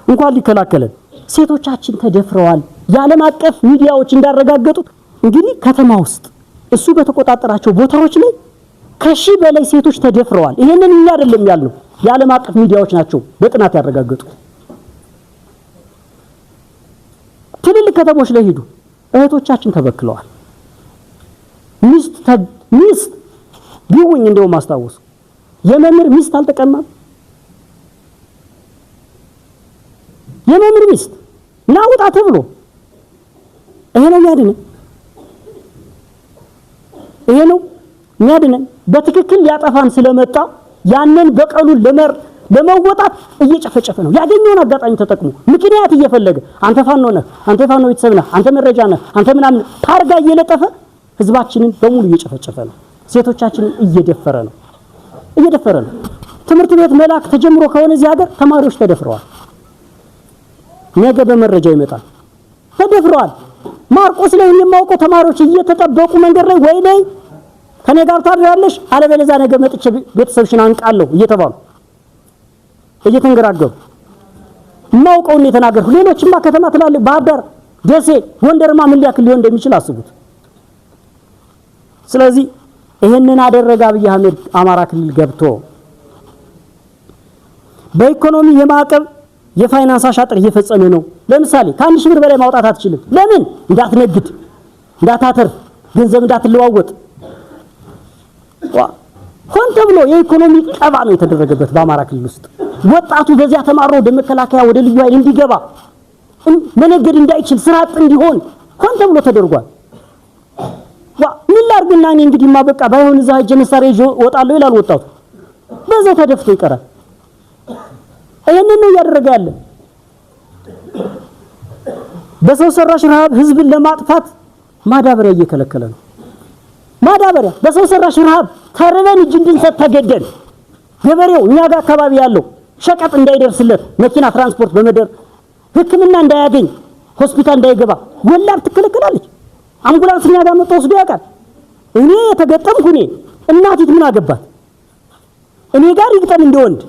እንኳን ሊከላከለን ሴቶቻችን ተደፍረዋል። የዓለም አቀፍ ሚዲያዎች እንዳረጋገጡት እንግዲህ ከተማ ውስጥ እሱ በተቆጣጠራቸው ቦታዎች ላይ ከሺህ በላይ ሴቶች ተደፍረዋል። ይሄንን እኛ አይደለም ያልነው፣ የዓለም አቀፍ ሚዲያዎች ናቸው በጥናት ያረጋገጡት። ትልልቅ ከተሞች ላይ ሄዱ፣ እህቶቻችን ተበክለዋል። ሚስት ቢውኝ እንደው ማስታወሱ የመምህር ሚስት አልተቀማም። የመምህር ሚስት ናውጣ ተብሎ ይሄ ነው የሚያድነን። ይሄ ነው የሚያድነን። በትክክል ሊያጠፋን ስለመጣ ያንን በቀሉን ለመወጣት እየጨፈጨፈ ነው። ያገኘውን አጋጣሚ ተጠቅሞ ምክንያት እየፈለገ አንተ ፋኖ ነህ፣ አንተ ፋኖ ቤተሰብ ነህ፣ አንተ መረጃ ነህ፣ አንተ ምናምን ታርጋ እየለጠፈ ህዝባችንን በሙሉ እየጨፈጨፈ ነው። ሴቶቻችንን እየደፈረ ነው። ትምህርት ቤት መላክ ተጀምሮ ከሆነ እዚህ ሀገር ተማሪዎች ተደፍረዋል። ነገ በመረጃ ይመጣል። ተደፍረዋል። ማርቆስ ላይ የማውቀው ተማሪዎች እየተጠበቁ መንገድ ላይ ወይ ላይ ከኔ ጋር ታድራለሽ አለበለዚያ ነገ መጥቼ ቤተሰብሽን አንቃለሁ እየተባሉ እየተንገራገሩ ማውቀው ነው የተናገርኩ። ሌሎችማ ከተማ ትላልቅ ባህር ዳር፣ ደሴ፣ ጎንደርማ ምን ሊያክል ሊሆን እንደሚችል አስቡት። ስለዚህ ይሄንን አደረገ አብይ አህመድ አማራ ክልል ገብቶ በኢኮኖሚ የማዕቀብ የፋይናንስ አሻጥር እየፈጸመ ነው። ለምሳሌ ከአንድ ሺህ ብር በላይ ማውጣት አትችልም። ለምን? እንዳትነግድ፣ እንዳታተርፍ፣ ገንዘብ እንዳትለዋወጥ ሆን ተብሎ የኢኮኖሚ ቀባ ነው የተደረገበት በአማራ ክልል ውስጥ። ወጣቱ በዚያ ተማሮ ወደ መከላከያ ወደ ልዩ ኃይል እንዲገባ መነገድ እንዳይችል ስራ አጥ እንዲሆን ሆን ተብሎ ተደርጓል። ምን ላርግና እኔ እንግዲህማ በቃ ባይሆን እዛ ሄጄ መሳሪያ ይዤ እወጣለሁ ይላል ወጣቱ። በዛው ተደፍቶ ይቀራል። ይሄንን ነው እያደረገ ያለ። በሰው ሰራሽ ረሃብ ህዝብን ለማጥፋት ማዳበሪያ እየከለከለ ነው። ማዳበሪያ በሰው ሰራሽ ረሃብ ተርበን እጅ እንድንሰጥ ተገደል። ገበሬው እኛ ጋር አካባቢ ያለው ሸቀጥ እንዳይደርስለት መኪና ትራንስፖርት በመደር ሕክምና እንዳያገኝ ሆስፒታል እንዳይገባ ወላድ ትከለከላለች። አምቡላንስ እኛ ጋር መጥቶ ወስዶ ያውቃል። እኔ የተገጠምኩ እኔ እናቲት ምን አገባት? እኔ ጋር ይግጠም እንደወንድ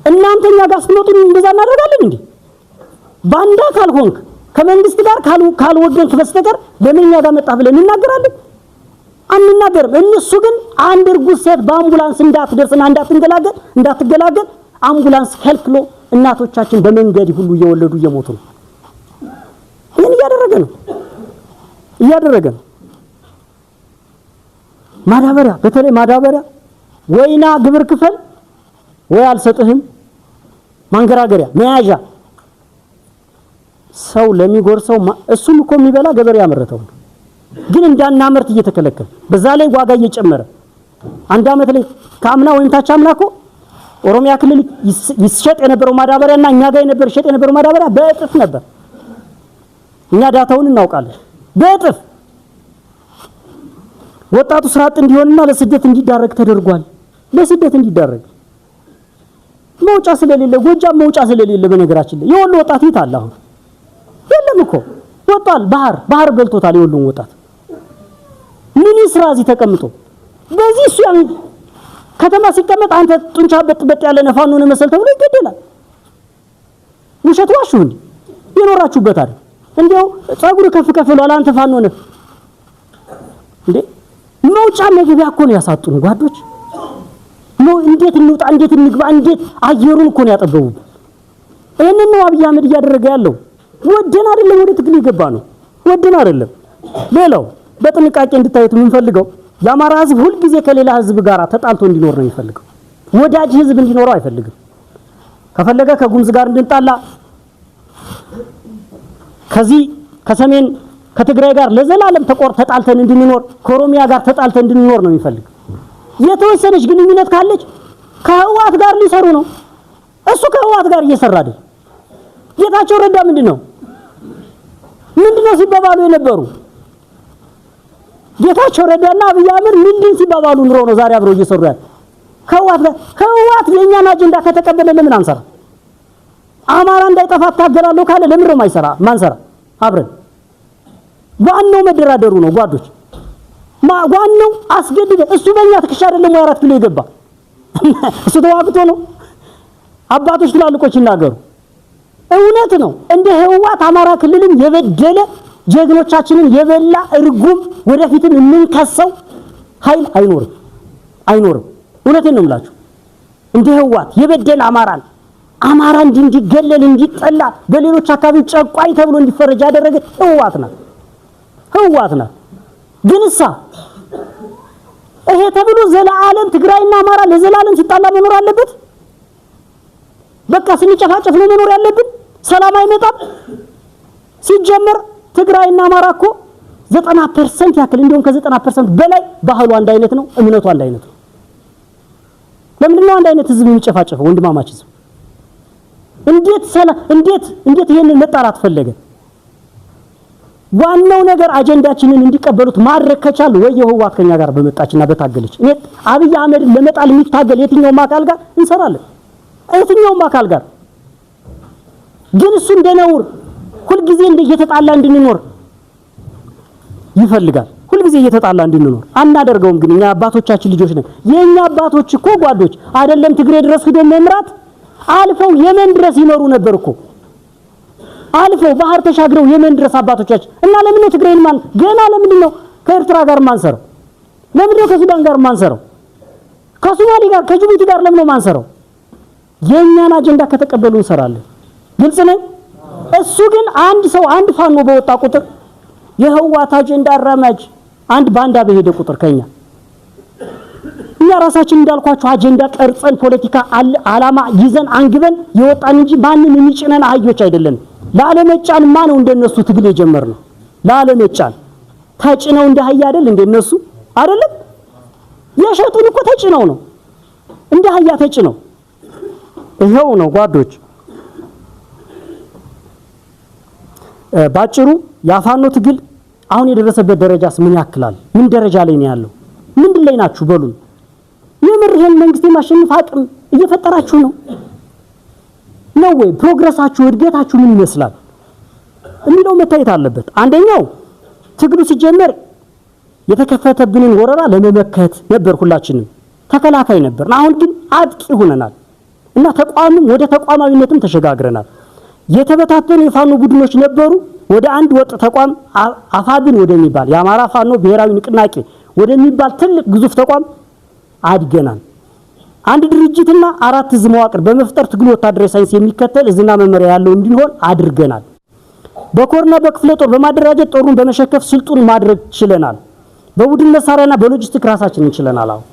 እናንተኛ ጋር ስትመጡ እንደዛ እናደርጋለን እንዴ? ባንዳ ካልሆንክ ከመንግስት ጋር ካልወገንክ በስተቀር ለምን እኛ ጋር መጣ ብለን እናገራለን? አንናገርም። እነሱ ግን አንድ እርጉዝ ሴት በአምቡላንስ እንዳትደርስና እንዳትገላገል አምቡላንስ ከልክሎ እናቶቻችን በመንገድ ሁሉ እየወለዱ እየሞቱ ነው። ይሄን እያደረገ ነው። ማዳበሪያ በተለይ ማዳበሪያ ወይና ግብር ክፈል ወይ አልሰጥህም ማንገራገሪያ መያዣ ሰው ለሚጎርሰው እሱም እኮ የሚበላ ገበሬ ያመረተው ግን እንዳናመርት እየተከለከለ በዛ ላይ ዋጋ እየጨመረ አንድ አመት ላይ ካምና ወይም ታች አምና እኮ ኦሮሚያ ክልል ይሸጥ የነበረው ማዳበሪያና እኛ ጋር ይሸጥ የነበረው ማዳበሪያ በእጥፍ ነበር። እኛ ዳታውን እናውቃለን። በእጥፍ ወጣቱ ስራ አጥ እንዲሆንና ለስደት እንዲዳረግ ተደርጓል። ለስደት እንዲዳረግ መውጫ ስለሌለ ጎጃም መውጫ ስለሌለ በነገራችን ላይ የወሎ ወጣት የት አለ አሁን? የለም እኮ ወጣል። ባህር በልቶታል የወሎን ወጣት። ምን ይስራ እዚህ ተቀምጦ? በዚህ እሱ ያን ከተማ ሲቀመጥ አንተ ጡንቻ በጥበጥ ያለ ነፋኖ ነው መሰል ተብሎ ይገደላል። ውሸት ዋሹ እንዴ? ይኖራችሁበት አይደል? እንዴው ጸጉር ከፍ ብሏል አንተ ፋኖ ነህ እንዴ? መውጫ መግቢያ እኮ ነው ያሳጡን ጓዶች። እንዴት እንውጣ፣ እንዴት እንግባ፣ እንዴት አየሩን እኮ ነው ያጠበቡት። ይሄንን ነው አብይ አህመድ እያደረገ ያለው። ወደን አይደለም ወደ ትግል ይገባ ነው፣ ወደን አይደለም። ሌላው በጥንቃቄ እንድታዩት የምንፈልገው የአማራ ህዝብ ሁሉ ጊዜ ከሌላ ህዝብ ጋር ተጣልቶ እንዲኖር ነው የሚፈልገው። ወዳጅ ህዝብ እንዲኖረው አይፈልግም። ከፈለገ ከጉምዝ ጋር እንድንጣላ ከዚህ ከሰሜን ከትግራይ ጋር ለዘላለም ተጣልተን እንድንኖር ከኦሮሚያ ጋር ተጣልተን እንድንኖር ነው የሚፈልግ። የተወሰነች ግንኙነት ካለች ከህዋት ጋር ሊሰሩ ነው። እሱ ከህዋት ጋር እየሰራ አይደል? ጌታቸው ረዳ ምንድነው ሲባባሉ የነበሩ? ጌታቸው ረዳና አብይ አህመድ ምንድን ሲባባሉ ኑሮ ነው ዛሬ አብረው እየሰሩ ያለ? ከህዋት የኛን አጀንዳ ከተቀበለ ለምን አንሰራ? አማራ እንዳይጠፋ ታገላለሁ ካለ ለምን ነው ማይሰራ? ማንሰራ አብረን ዋናው መደራደሩ ነው ጓዶች። ዋናው አስገድደ እሱ በእኛ ትከሻ አይደለም 4 ኪሎ የገባ እሱ ተዋግቶ ነው። አባቶች ትላልቆች ይናገሩ እውነት ነው። እንደ ህዋት አማራ ክልልን የበደለ ጀግኖቻችንን የበላ እርጉም ወደፊትም እንንከሰው ኃይል አይኖርም። እውነቴን ነው የምላችሁ። እንደ ህዋት የበደለ አማራ እንዲገለል እንዲጠላ በሌሎች አካባቢ ጨቋኝ ተብሎ እንዲፈረጅ ያደረገ ህዋት ናት። ግንሳ ይሄ ተብሎ ዘላለም ትግራይና አማራ ለዘላለም ሲጣላ መኖር አለበት? በቃ ስንጨፋጨፍ ነው መኖር ያለብን? ሰላም አይመጣም። ሲጀመር ትግራይና አማራ እኮ 90% ያክል እንደውም ከ90% በላይ ባህሉ አንድ አይነት ነው፣ እምነቱ አንድ አይነት ነው። ለምንድን ነው አንድ አይነት ህዝብ የሚጨፋጨፈው? ወንድማማች ህዝብ እንዴት ይሄንን መጣላት ፈለገ? ዋናው ነገር አጀንዳችንን እንዲቀበሉት ማድረግ ከቻሉ ወይ የህዋት ከኛ ጋር በመጣችና በታገለች እኔ አብይ አህመድ ለመጣል የሚታገል የትኛውም አካል ጋር እንሰራለን። የትኛውም አካል ጋር ግን እሱ እንደነውር ሁሉ ጊዜ እየተጣላ እንድንኖር ይፈልጋል። ሁሉ ጊዜ እየተጣላ እንድንኖር አናደርገውም። ግን እኛ አባቶቻችን ልጆች ነን። የኛ አባቶች እኮ ጓዶች አይደለም ትግሬ ድረስ ሄዶ መምራት አልፈው የመን ድረስ ይመሩ ነበር እኮ አልፈው ባህር ተሻግረው የመን ድረስ አባቶቻችን። እና ለምን ነው ትግሬን ገና ለምን ነው ከኤርትራ ጋር ማንሰረው? ለምን ነው ከሱዳን ጋር ማንሰረው? ከሶማሌ ጋር ከጅቡቲ ጋር ለምን ነው ማንሰረው? የኛን አጀንዳ ከተቀበሉ እንሰራለን። ግልጽ ነው። እሱ ግን አንድ ሰው አንድ ፋኖ በወጣ ቁጥር የህዋት አጀንዳ አራማጅ አንድ ባንዳ በሄደ ቁጥር ከኛ እኛ ራሳችን እንዳልኳችሁ አጀንዳ ቀርጸን ፖለቲካ አላማ ይዘን አንግበን የወጣን እንጂ ማንንም የሚጭነን አህዮች አይደለም። ለዓለመጫን ማነው እንደነሱ ትግል የጀመርነው? ለዓለመጫን ተጭነው እንደ አህያ አይደል እንደነሱ አይደለም የሸጡን እኮ ተጭነው ነው እንደ አህያ ተጭነው ይሄው ነው ጓዶች ባጭሩ ያፋኖ ትግል አሁን የደረሰበት ደረጃስ ምን ያክላል ምን ደረጃ ላይ ነው ያለው ምንድን ላይ ናችሁ በሉን የምርህን መንግስት የማሸነፍ አቅም እየፈጠራችሁ ነው ወይ ፕሮግረሳችሁ እድገታችሁ ምን ይመስላል እንዴው መታየት አለበት አንደኛው ትግሉ ሲጀመር የተከፈተብንን ወረራ ለመመከት ነበር ሁላችንም ተከላካይ ነበር አሁን ግን አጥቂ ሆነናል እና ተቋምም ወደ ተቋማዊነትም ተሸጋግረናል የተበታተኑ የፋኖ ቡድኖች ነበሩ ወደ አንድ ወጥ ተቋም አፋብን ወደሚባል የአማራ ፋኖ ብሔራዊ ንቅናቄ ወደሚባል ትልቅ ግዙፍ ተቋም አድገናል አንድ ድርጅትና 4 እዝ መዋቅር በመፍጠር ትግሉ ወታደራዊ ሳይንስ የሚከተል እዝና መመሪያ ያለው እንዲሆን አድርገናል በኮርና በክፍለ ጦር በማደራጀት ጦሩን በመሸከፍ ስልጡን ማድረግ ችለናል በቡድን መሳሪያና በሎጂስቲክ ራሳችን እንችለናል አሁን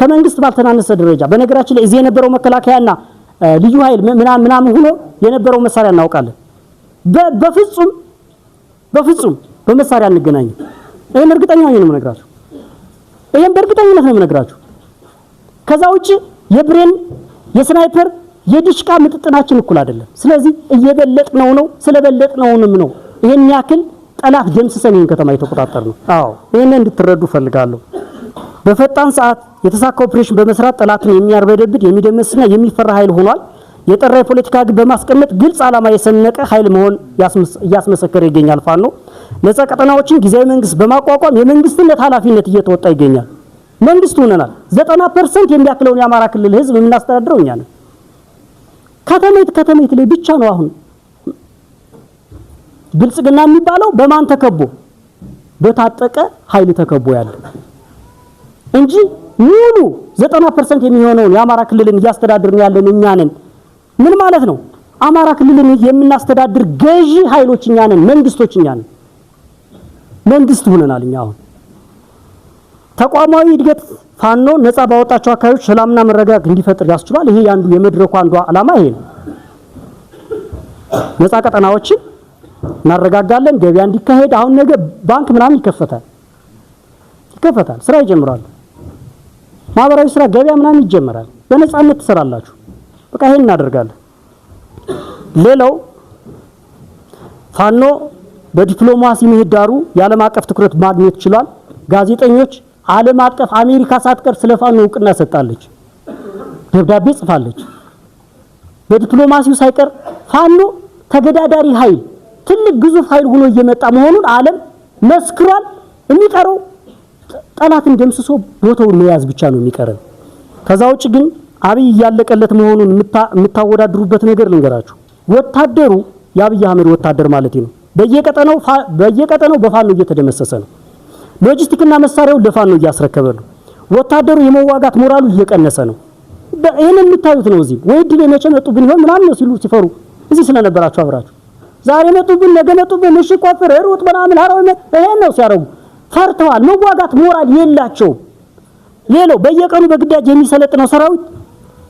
ከመንግስት ባልተናነሰ ደረጃ በነገራችን ላይ እዚህ የነበረው መከላከያና ልዩ ኃይል ምናምን ሆኖ የነበረው መሳሪያ እናውቃለን በፍጹም በመሳሪያ እንገናኝ እኔም እርግጠኛ ነኝ ነው የምነግራችሁ ይሄን በእርግጠኝነት ነው የምነግራችሁ ከዛ ውጪ የብሬን የስናይፐር የዲሽቃ ምጥጥናችን እኩል አይደለም ስለዚህ እየበለጥነው ነው ስለበለጥነውንም ነው ይሄን ያክል ጠላት ደምስሰን ይሄን ከተማ የተቆጣጠር ነው አዎ ይሄን እንድትረዱ ፈልጋለሁ በፈጣን ሰዓት የተሳካ ኦፕሬሽን በመስራት ጠላትን የሚያርበደብድ የሚደመስና የሚፈራ ኃይል ሆኗል የጠራ የፖለቲካ ግብ በማስቀመጥ ግልጽ ዓላማ የሰነቀ ኃይል መሆን ያስመሰከረ ይገኛል ፋኖ ነፃ ቀጠናዎችን ጊዜያዊ መንግስት በማቋቋም የመንግስትነት ኃላፊነት እየተወጣ ይገኛል መንግስት ሆነናል 90% የሚያክለውን የአማራ ክልል ህዝብ የምናስተዳድረው እኛ ነን ከተሜት ላይ ብቻ ነው አሁን ብልጽግና የሚባለው በማን ተከቦ በታጠቀ ኃይል ተከቦ ያለ እንጂ ሙሉ 90% የሚሆነው የአማራ ክልልን ያስተዳድርን ያለን እኛ ነን ምን ማለት ነው አማራ ክልልን የምናስተዳድር ገዢ ኃይሎች እኛ ነን መንግስቶች እኛ ነን መንግስት ሆነናል እኛ አሁን ተቋማዊ እድገት ፋኖ ነፃ ባወጣቸው አካባቢዎች ሰላምና መረጋጋት እንዲፈጠር ያስችላል ይሄ ያንዱ የመድረኩ አንዱ ዓላማ ይሄ ነው ነፃ ቀጠናዎችን እናረጋጋለን ገበያ እንዲካሄድ አሁን ነገ ባንክ ምናምን ይከፈታል ስራ ይጀምራል ማህበራዊ ስራ ገበያ ምናምን ይጀምራል በነፃነት ትሰራላችሁ በቃ ይሄን እናደርጋለን ሌላው ፋኖ በዲፕሎማሲ ምህዳሩ የዓለም አቀፍ ትኩረት ማግኘት ችሏል ጋዜጠኞች ዓለም አቀፍ አሜሪካ ሳትቀር ስለ ፋኖ እውቅና ሰጣለች ደብዳቤ ጽፋለች በዲፕሎማሲው ሳይቀር ፋኖ ተገዳዳሪ ኃይል ትልቅ ግዙፍ ኃይል ሆኖ እየመጣ መሆኑን ዓለም መስክሯል የሚቀረው ጠላትን ደምስሶ ቦታውን መያዝ ብቻ ነው የሚቀረው ከዛ ውጭ ግን አብይ ያለቀለት መሆኑን የምታወዳድሩበት ነገር ልንገራችሁ ወታደሩ የአብይ አህመድ ወታደር ማለት ነው በየቀጠናው በፋኖ እየተደመሰሰ ነው ሎጂስቲክና መሳሪያው ለፋኖ እያስረከበ ነው ወታደሩ የመዋጋት ሞራሉ እየቀነሰ ነው ይሄን የምታዩት ነው እዚህ ወይ ድል የመቼ መጡብን ይሆን ምናምን ነው ሲሉ ሲፈሩ እዚህ ስለነበራችሁ አብራችሁ ዛሬ መጡብን ነገ መጡብን እሺ ቆፍር ሩጥ ምናምን አራው ይሄን ነው ሲያረጉ ፈርተዋል መዋጋት ሞራል የላቸው ሌላው በየቀኑ በግዳጅ የሚሰለጥነው ሰራዊት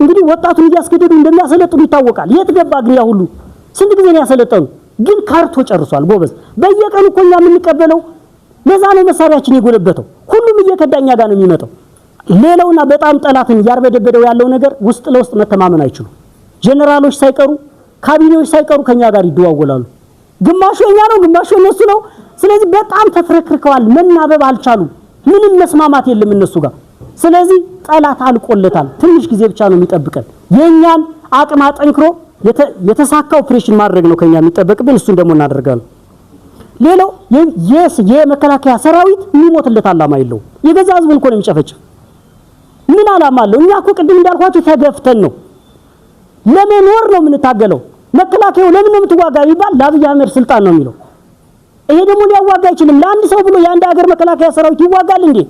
እንግዲህ ወጣቱን እያስገደዱ እንደሚያሰለጥኑ ይታወቃል የት ገባ ግን ያ ሁሉ ስንት ጊዜ ነው ያሰለጠኑ ግን ካርቶ ጨርሷል ጎበዝ በየቀኑ ኮኛ የምንቀበለው ለዛ ነው መሳሪያችን የጎለበተው ሁሉም እየከዳኛ ጋር ነው የሚመጣው ሌላውና በጣም ጠላትን ያርበደበደው ያለው ነገር ውስጥ ለውስጥ መተማመን አይችሉም ጀነራሎች ሳይቀሩ ካቢኔዎች ሳይቀሩ ከኛ ጋር ይደዋወላሉ ግማሹ የኛ ነው ግማሹ እነሱ ነው ስለዚህ በጣም ተፍረክርከዋል መናበብ አልቻሉም ምንም መስማማት የለም እነሱ ጋር ስለዚህ ጠላት አልቆለታል ትንሽ ጊዜ ብቻ ነው የሚጠብቀን የኛን አቅም አጠንክሮ የተሳካ ኦፕሬሽን ማድረግ ነው ከኛ የሚጠበቅብን እሱን ደግሞ እናደርጋለን ሌላው የመከላከያ ሰራዊት የሚሞትለት ዓላማ የለው የገዛ ህዝቡን እኮ ነው የሚጨፈጭፍ ምን ዓላማ አለው እኛ እኮ ቅድም እንዳልኳችሁ ተገፍተን ነው ለመኖር ነው የምንታገለው መከላከያው ለምን ነው የምትዋጋ ይባል ለአብይ አህመድ ስልጣን ነው የሚለው ይሄ ደግሞ ሊያዋጋ አይችልም ለአንድ ሰው ብሎ የአንድ ሀገር መከላከያ ሰራዊት ይዋጋል እንዴ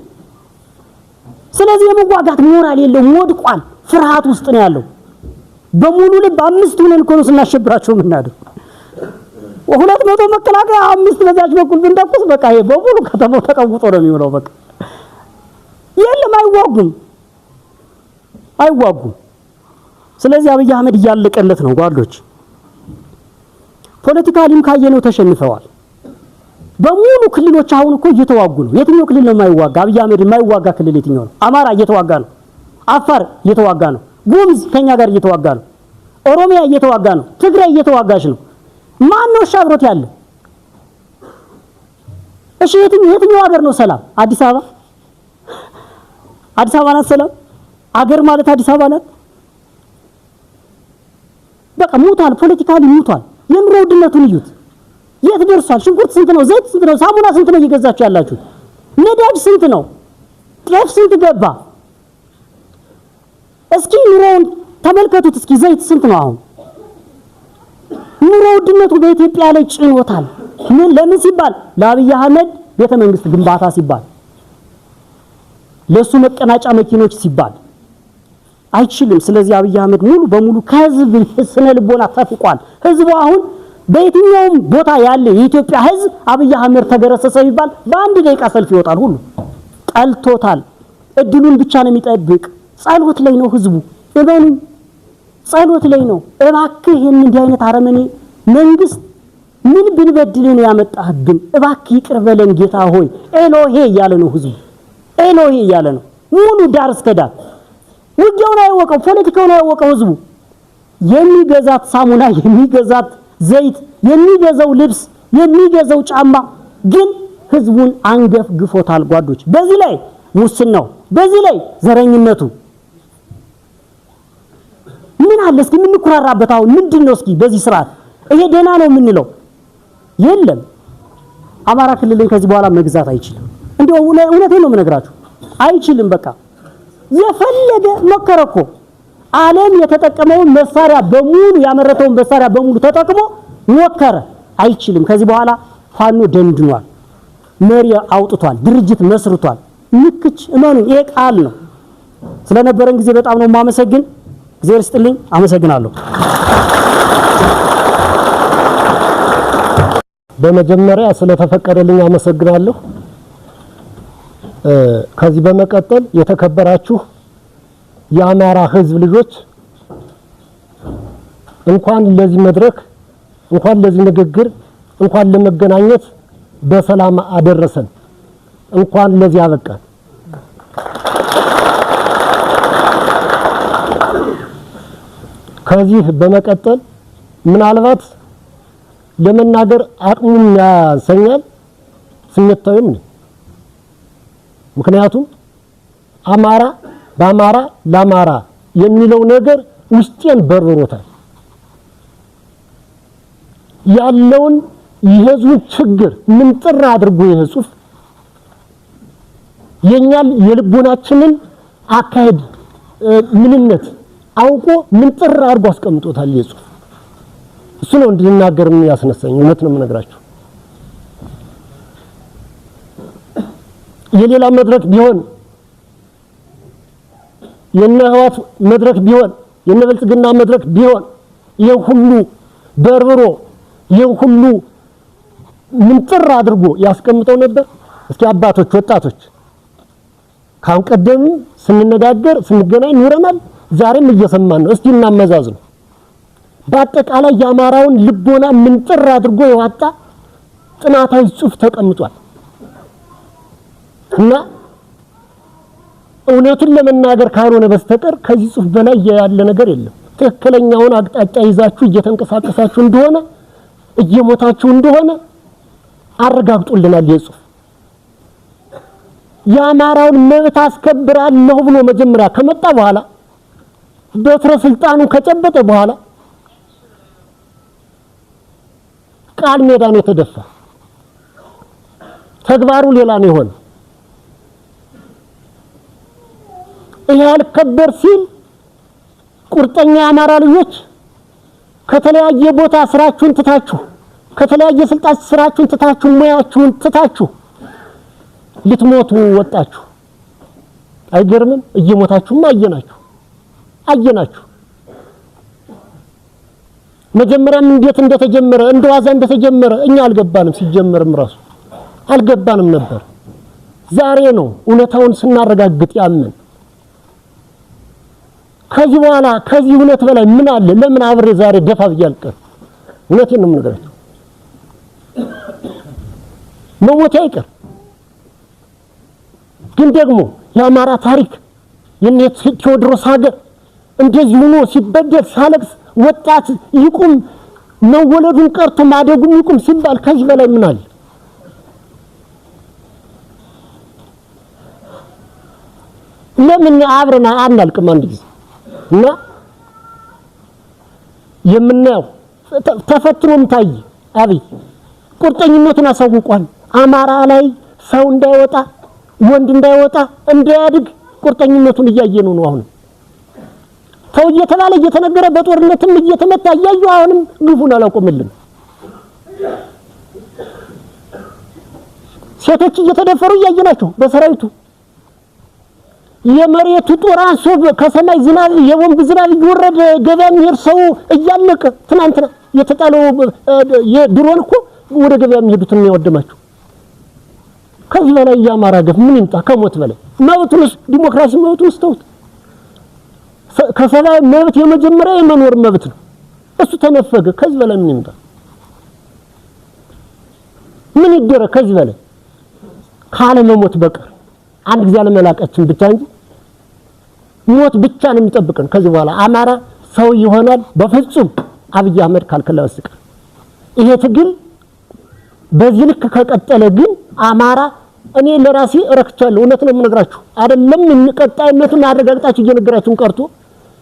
ስለዚህ የመዋጋት ሞራል የለውም ወድቋል ፍርሃት ውስጥ ነው ያለው በሙሉ ልብ 5 ሆነን እኮ ነው ስናሸብራቸው ምናደር 200 መከላከያ 5 በዛች በኩል ብንደቁስ በቃ ይሄ በሙሉ ከተማው ተቀውጦ ነው የሚውለው በቃ የለም አይዋጉም ስለዚህ አብይ አህመድ እያለቀለት ነው ጓዶች ፖለቲካሊም ካየነው ተሸንፈዋል በሙሉ ክልሎች አሁን እኮ እየተዋጉ ነው። የትኛው ክልል ነው የማይዋጋ? አብይ አህመድ የማይዋጋ ክልል የትኛው ነው? አማራ እየተዋጋ ነው። አፋር እየተዋጋ ነው። ጉምዝ ከኛ ጋር እየተዋጋ ነው። ኦሮሚያ እየተዋጋ ነው። ትግራይ እየተዋጋች ነው። ማን ነው ሻብሮት ያለ? እሺ የትኛው ሀገር ነው ሰላም? አዲስ አበባ ናት ሰላም? አገር ማለት አዲስ አበባ ናት? በቃ ሙቷል። ፖለቲካሊ ሙቷል። የኑሮ ውድነቱን እዩት። የት ደርሷል? ሽንኩርት ስንት ነው? ዘይት ስንት ነው? ሳሙና ስንት ነው እየገዛችሁ ያላችሁት? ነዳጅ ስንት ነው? ጤፍ ስንት ገባ? እስኪ ኑሮውን ተመልከቱት። እስኪ ዘይት ስንት ነው አሁን? ኑሮ ውድነቱ በኢትዮጵያ ላይ ጭኖታል። ለምን ሲባል? ለአብይ አህመድ ቤተ መንግስት ግንባታ ሲባል፣ ለሱ መቀናጫ መኪኖች ሲባል አይችልም። ስለዚህ አብይ አህመድ ሙሉ በሙሉ ከህዝብ ስነ ልቦና ተፍቋል። ህዝቡ አሁን በየትኛውም ቦታ ያለ የኢትዮጵያ ህዝብ አብይ አህመድ ተገረሰሰ ቢባል በአንድ ደቂቃ ሰልፍ ይወጣል። ሁሉ ጠልቶታል። እድሉን ብቻ ነው የሚጠብቅ። ጸሎት ላይ ነው ህዝቡ። እበሉ ጸሎት ላይ ነው። እባክህ እንዲህ አይነት አረመኔ መንግስት ምን ብንበድል ነው ያመጣህብን? እባክህ ይቅር በለን ጌታ ሆይ። ኤሎሄ እያለ ነው ህዝቡ። ኤሎሄ እያለ ነው ሙሉ ዳር እስከ ዳር። ውጊያውን አያወቀው፣ ፖለቲካውን አያወቀው ህዝቡ። የሚገዛት ሳሙና፣ የሚገዛት ዘይት፣ የሚገዛው ልብስ፣ የሚገዛው ጫማ ግን ህዝቡን አንገፍ ግፎታል ጓዶች። በዚህ ላይ ሙስናው፣ በዚህ ላይ ዘረኝነቱ ምን አለ እስኪ የምንኩራራበት አሁን ምንድነው? እስኪ በዚህ ስርዓት ይሄ ደህና ነው የምንለው የለም። አማራ ክልልን ከዚህ በኋላ መግዛት አይችልም። እንደው እውነቴን ነው የምነግራችሁ፣ አይችልም። በቃ የፈለገ ሞከረ እኮ ዓለም የተጠቀመውን መሳሪያ በሙሉ ያመረተውን መሳሪያ በሙሉ ተጠቅሞ ሞከረ፣ አይችልም። ከዚህ በኋላ ፋኖ ደንድኗል፣ መሪ አውጥቷል፣ ድርጅት መስርቷል። ንክች እመኑ፣ ይሄ ቃል ነው። ስለነበረን ጊዜ በጣም ነው የማመሰግን። እግዚአብሔር ይስጥልኝ። አመሰግናለሁ። በመጀመሪያ ስለተፈቀደልኝ አመሰግናለሁ። ከዚህ በመቀጠል የተከበራችሁ የአማራ ህዝብ ልጆች እንኳን ለዚህ መድረክ፣ እንኳን ለዚህ ንግግር፣ እንኳን ለመገናኘት በሰላም አደረሰን። እንኳን ለዚህ አበቃን። ከዚህ በመቀጠል ምናልባት ለመናገር አቅሙም ያንሰኛል፣ ስሜታዊም ነኝ። ምክንያቱም አማራ በአማራ ለአማራ የሚለው ነገር ውስጤን በርብሮታል። ያለውን የህዝቡን ችግር ምንጥር አድርጎ ይህ ጽሑፍ የኛል የልቦናችንን አካሄድ ምንነት አውቆ ምንጥር አድርጎ አስቀምጦታል። ይህ ጽሑፍ እሱ ነው እንድናገር ያስነሳኝ። እውነት ነው የምነግራችሁ። የሌላ መድረክ ቢሆን፣ የነህዋት መድረክ ቢሆን፣ የነበልጽግና መድረክ ቢሆን ይሄ ሁሉ በርብሮ ይሄ ሁሉ ምንጥር አድርጎ ያስቀምጠው ነበር። እስኪ አባቶች፣ ወጣቶች ካሁን ቀደም ስንነጋገር ስንገናኝ ኑረናል። ዛሬም እየሰማን ነው። እስቲ እናመዛዝ ነው። በአጠቃላይ የአማራውን ልቦና ምንጥር አድርጎ የዋጣ ጥናታዊ ጽሑፍ ተቀምጧል እና እውነቱን ለመናገር ካልሆነ በስተቀር ከዚህ ጽሑፍ በላይ ያለ ነገር የለም። ትክክለኛውን አቅጣጫ ይዛችሁ እየተንቀሳቀሳችሁ እንደሆነ እየሞታችሁ እንደሆነ አረጋግጦልናል። ይህ ጽሑፍ የአማራውን መብት አስከብራለሁ ብሎ መጀመሪያ ከመጣ በኋላ በትረ ስልጣኑ ከጨበጠ በኋላ ቃል ሜዳ ነው የተደፋ፣ ተግባሩ ሌላ ነው የሆነ። ይሄ አልከበር ሲል ቁርጠኛ የአማራ ልጆች ከተለያየ ቦታ ስራችሁን ትታችሁ፣ ከተለያየ ስልጣን ስራችሁን ትታችሁ፣ ሙያችሁን ትታችሁ ልትሞቱ ወጣችሁ። አይገርምም? እየሞታችሁም አየናችሁ። መጀመሪያም እንዴት እንደተጀመረ እንደዋዛ እንደተጀመረ እኛ አልገባንም። ሲጀመርም ራሱ አልገባንም ነበር። ዛሬ ነው እውነታውን ስናረጋግጥ ያመን። ከዚህ በኋላ ከዚህ እውነት በላይ ምን አለ? ለምን አብሬ ዛሬ ደፋ ብያልቀር? እውነቴን ነው የምነግራችሁ። መሞት አይቀር። ግን ደግሞ የአማራ ታሪክ የኔ ቴዎድሮስ ሀገር እንደዚህ ሆኖ ሲበደል ሳለቅስ ወጣት ይቁም መወለዱን ቀርቶ ማደጉም ይቁም ሲባል ከዚህ በላይ ምን አለ? ለምን አብረን አናልቅም አንድ ጊዜ? እና የምናየው ተፈትኖም ታይ አብይ ቁርጠኝነቱን አሳውቋል። አማራ ላይ ሰው እንዳይወጣ ወንድ እንዳይወጣ እንዳያድግ ቁርጠኝነቱን እያየነው ነው። አሁን ተው እየተባለ እየተነገረ በጦርነትም እየተመታ እያዩ አሁንም ግፉን አላቆምልን። ሴቶች እየተደፈሩ እያየናቸው በሰራዊቱ የመሬቱ ጦር አንሶ ከሰማይ ዝናብ የቦምብ ዝናብ እየወረደ ገበያ የሚሄድ ሰው እያለቀ ትናንትና የተጣለው የድሮን እኮ ወደ ገበያ የሚሄዱትን ነው ያወደማቸው። ከዚህ በላይ የአማራ ገፍ ምን ይምጣ? ከሞት በላይ መብቱንስ ዲሞክራሲ መብቱንስ ተውት። ከሰብአዊ መብት የመጀመሪያ የመኖር መብት ነው። እሱ ተነፈገ። ከዚህ በላይ ምን ይምጣ? ምን ይደረግ? ከዚህ በላይ ካለ መሞት በቀር አንድ ጊዜ አለመላቀችን ብቻ እንጂ ሞት ብቻ ነው የሚጠብቀን። ከዚህ በኋላ አማራ ሰው ይሆናል በፍጹም አብይ አህመድ ካልከለ በስተቀር። ይሄ ትግል በዚህ ልክ ከቀጠለ ግን አማራ እኔ ለራሴ እረክቻለሁ። እውነት ነው የምነግራችሁ። አይደለም እንቀጣይነቱን አረጋግጣችሁ እየነገራችሁን ቀርቶ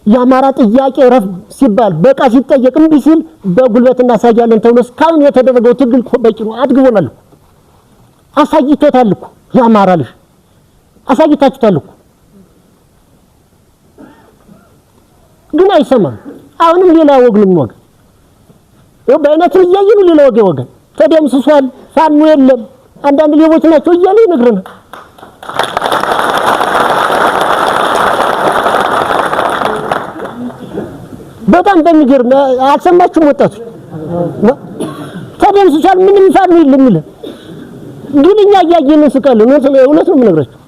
የአማራ ጥያቄ ረፍ ሲባል በቃ ሲጠየቅ እምቢ ሲል በጉልበት እናሳያለን ተብሎ እስካሁን የተደረገው ትግል በቂ ነው። አድግቦናል፣ አሳይቶታል እኮ የአማራ ልጅ አሳይታችሁታል እኮ። ግን አይሰማም። አሁንም ሌላ ወግንም ወገን በአይነትን እያየኑ ሌላ ወገን ተደምስሷል። ፋኖ የለም አንዳንድ ሌቦች ናቸው እያለ ይነግረናል። በጣም በሚገርም አልሰማችሁም? ወጣቶች ተደምስሷል ምንም ፋኖ የለም ይላል። ግን እኛ እያየን እንስቃለን። እውነት ነው የምነግራችሁ።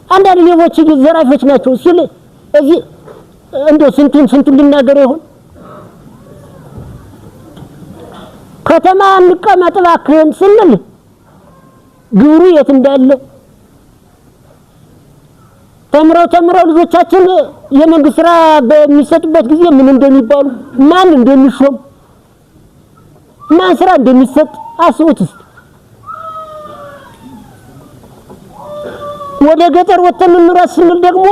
አንዳንድ ሌቦች ዘራፊዎች ናቸው ሲል እዚህ እንደው ስንቱን ልናገር ይሆን? ከተማ እንቀመጥ እባክህን ስንል ግብሩ የት እንዳለ ተምረው ልጆቻችን የመንግስት ስራ በሚሰጡበት ጊዜ ምን እንደሚባሉ ማን እንደሚሾም ማን ስራ እንደሚሰጥ አስቡት እስቲ። ወደ ገጠር ወጥተን እንራስ ስንል ደግሞ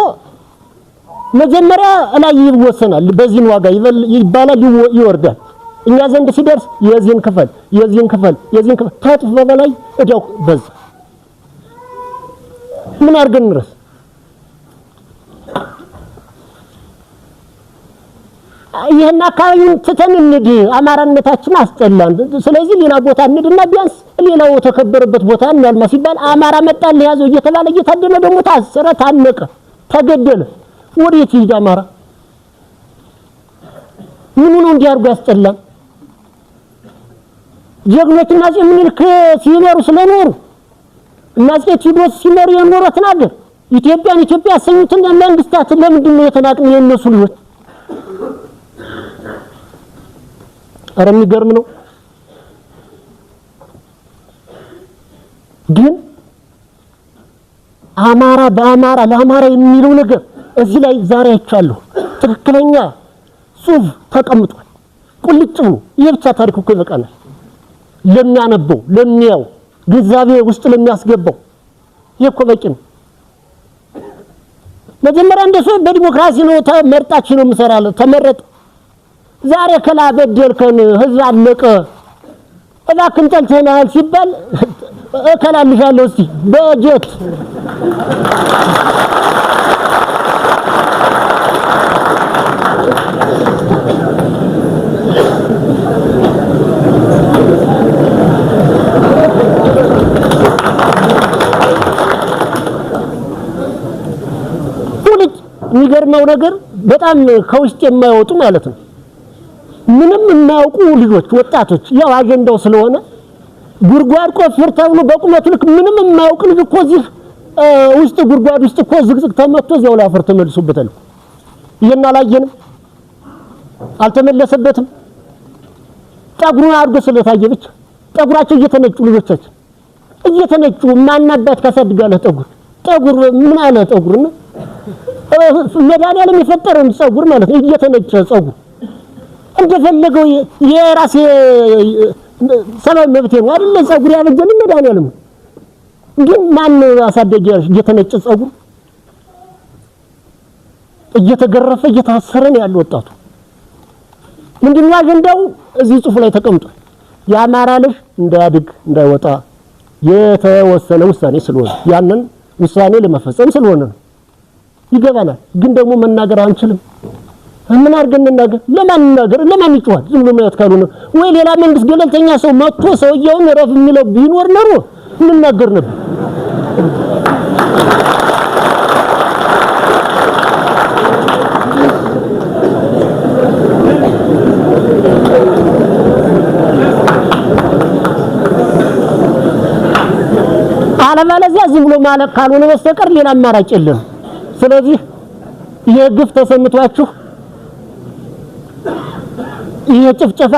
መጀመሪያ ላይ ይወሰናል። በዚህን ዋጋ ይባላል ይወርዳል። እኛ ዘንድ ሲደርስ የዚህን ክፈል ታጥፍ በላይ እዳው በዛ። ምን አድርገን እንረስ? ይሄን አካባቢውን ትተን እንሂድ። አማራነታችን አስጠላን። ስለዚህ ሌላ ቦታ እንሂድና ቢያንስ ሌላው ተከበረበት ቦታ እናልማ ሲባል አማራ መጣል ያዘው እየተባለ እየታደለ ደግሞ ታሰረ፣ ታነቀ፣ ተገደለ። ወዴት ይሄድ አማራ? ምን ነው እንዲያርጉ ያስጠላን? ጀግኖችና አፄ ምኒልክ ሲመሩ ስለኖሩ እና አፄ ቴዎድሮስ ሲመሩ የኖሩትን አገር ኢትዮጵያ ያሰኙትን መንግስታት ለምንድን ነው የተናቅን? የነሱ ልጆች ኧረ የሚገርም ነው። ግን አማራ ለአማራ የሚለው ነገር እዚህ ላይ ዛሬ አይቻለሁ። ትክክለኛ ጽሑፍ ተቀምጧል ቁልጭ ብሎ። ይሄ ብቻ ታሪክ እኮ ይበቃናል። ለሚያነበው ለሚያው ግንዛቤ ውስጥ ለሚያስገባው ይሄ እኮ በቂ ነው። መጀመሪያ እንደሱ በዲሞክራሲ ነው ተመርጣችሁ ነው የምሰራለው። ተመረጠ ዛሬ ከላ በደልከን ህዝብ አለቀ እባክን ጠልተናል ሲባል እከላልሻለሁ እስቲ በጀት የሚገርመው ነገር በጣም ከውስጥ የማይወጡ ማለት ነው። ምንም የማያውቁ ልጆች ወጣቶች ያው አጀንዳው ስለሆነ ጉርጓድ ቆፍር ተብሎ በቁመቱ ልክ ምንም የማያውቅ ልጅ እኮ እዚህ ውስጥ ጉርጓድ ውስጥ እኮ ዝቅዝቅ ተመቶ እዚያው ላይ አፈር ተመልሶበታል። ይሄን አላየንም፣ አልተመለሰበትም። ጠጉሩን አድርጎ ስለታየ ብቻ ጠጉራቸው እየተነጩ ልጆቻችን እየተነጩ ማናባት ካሳድጋለህ ጠጉር ምን አለ ጠጉር ነው መድኃኒዓለም የፈጠረውን ፀጉር ማለት ነው እየተነጨ ፀጉር እንደፈለገው የራሴ ሰማይ መብቴ ነው አይደል ፀጉር ያበጀልኝ መድኃኒዓለም ግን ማን አሳደገ እየተነጨ ፀጉር እየተገረፈ እየታሰረ ነው ያለው ወጣቱ ምንድነው አጀንዳው እዚህ ጽሑፍ ላይ ተቀምጧል የአማራ ልጅ እንዳያድግ እንዳይወጣ የተወሰነ ውሳኔ ስለሆነ ያንን ውሳኔ ለመፈጸም ስለሆነ ነው ይገባናል ግን ደግሞ መናገር አንችልም ምን አድርገን እንናገር ለማን ይጮሃል ዝም ብሎ ማየት ካልሆነ ወይ ሌላ መንግስት ገለልተኛ ሰው መጥቶ ሰውየውን ረፍ የሚለው ቢኖር ነው እንናገር ነበር አለማለዚያ ዝም ብሎ ማለት ካልሆነ በስተቀር ሌላ አማራጭ የለም ስለዚህ የግፍ ተሰምቷችሁ የጭፍጨፋ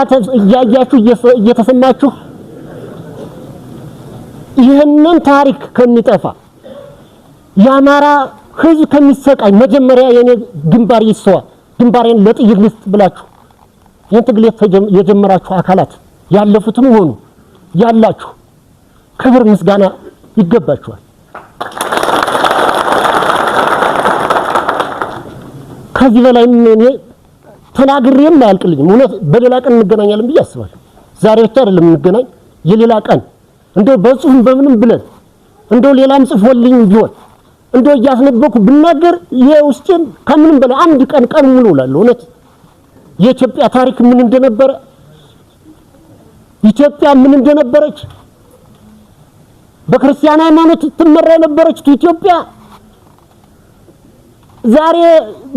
ያያችሁ እየተሰማችሁ ይህንን ታሪክ ከሚጠፋ የአማራ ህዝብ ከሚሰቃይ መጀመሪያ የኔ ግንባር ይስዋ ግንባሬን ለጥይት ልስጥ ብላችሁ ይህን ትግል የጀመራችሁ አካላት ያለፉትም ሆኑ ያላችሁ ክብር ምስጋና ይገባችኋል ከዚህ በላይ እኔ ተናግሬም አያልቅልኝም እውነት በሌላ ቀን እንገናኛለን ብዬ አስባለሁ ዛሬ ብቻ አይደለም እንገናኝ የሌላ ቀን እንደው በጽሁፍ በምንም ብለን እንደው ሌላም ጽፎልኝ ቢሆን እንደው እያስነበኩ ብናገር የውስጤን ከምንም በላይ አንድ ቀን ሙሉ እላለሁ እውነት የኢትዮጵያ ታሪክ ምን እንደነበረ ኢትዮጵያ ምን እንደነበረች በክርስቲያን ሃይማኖት ትመራ የነበረች ኢትዮጵያ ዛሬ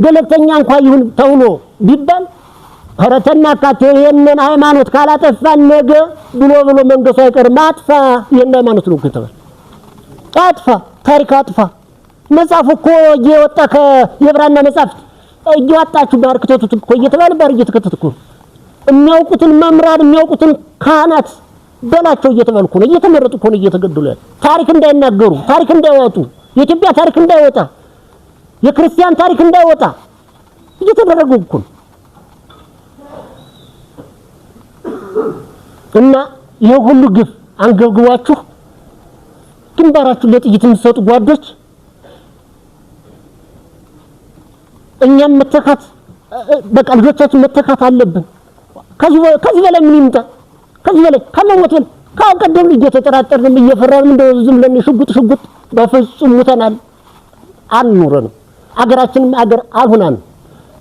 ገለልተኛ እንኳን ይሁን ተውሎ ቢባል ሀረተና ካቴየነን ሃይማኖት ካላጠፋን ነገ ብሎ መንገሱ አይቀርም አጥፋ የነ ሃይማኖት ነው ከተባለ አጥፋ ታሪክ አጥፋ መጽሐፍ እኮ እየወጣ የብራና መጽሐፍ እየወጣችሁ ባርክተቱት እኮ እየተባለ ባር እየተከተተኩ የሚያውቁትን መምራን የሚያውቁትን ካህናት በላቸው እየተባልኩ ነው እየተመረጡ እኮ ነው እየተገደሉ ያለ ታሪክ እንዳይናገሩ ታሪክ እንዳይወጡ የኢትዮጵያ ታሪክ እንዳይወጣ የክርስቲያን ታሪክ እንዳይወጣ እየተደረገ እኮ ነው እና ይሄ ሁሉ ግፍ አንገብግባችሁ ግንባራችሁ ለጥይት የምትሰጡ ጓዶች እኛም መተካት በቃ ልጆቻችን መተካት አለብን ከዚህ በላይ ምን ይምጣ ከዚህ በላይ ከመሞትን ካቀደም እየተጠራጠርን እየፈራን እንደው ዝም ብለን ሽጉጥ በፍጹም ሙተናል አንኑረንም አገራችንም አገር አልሆናን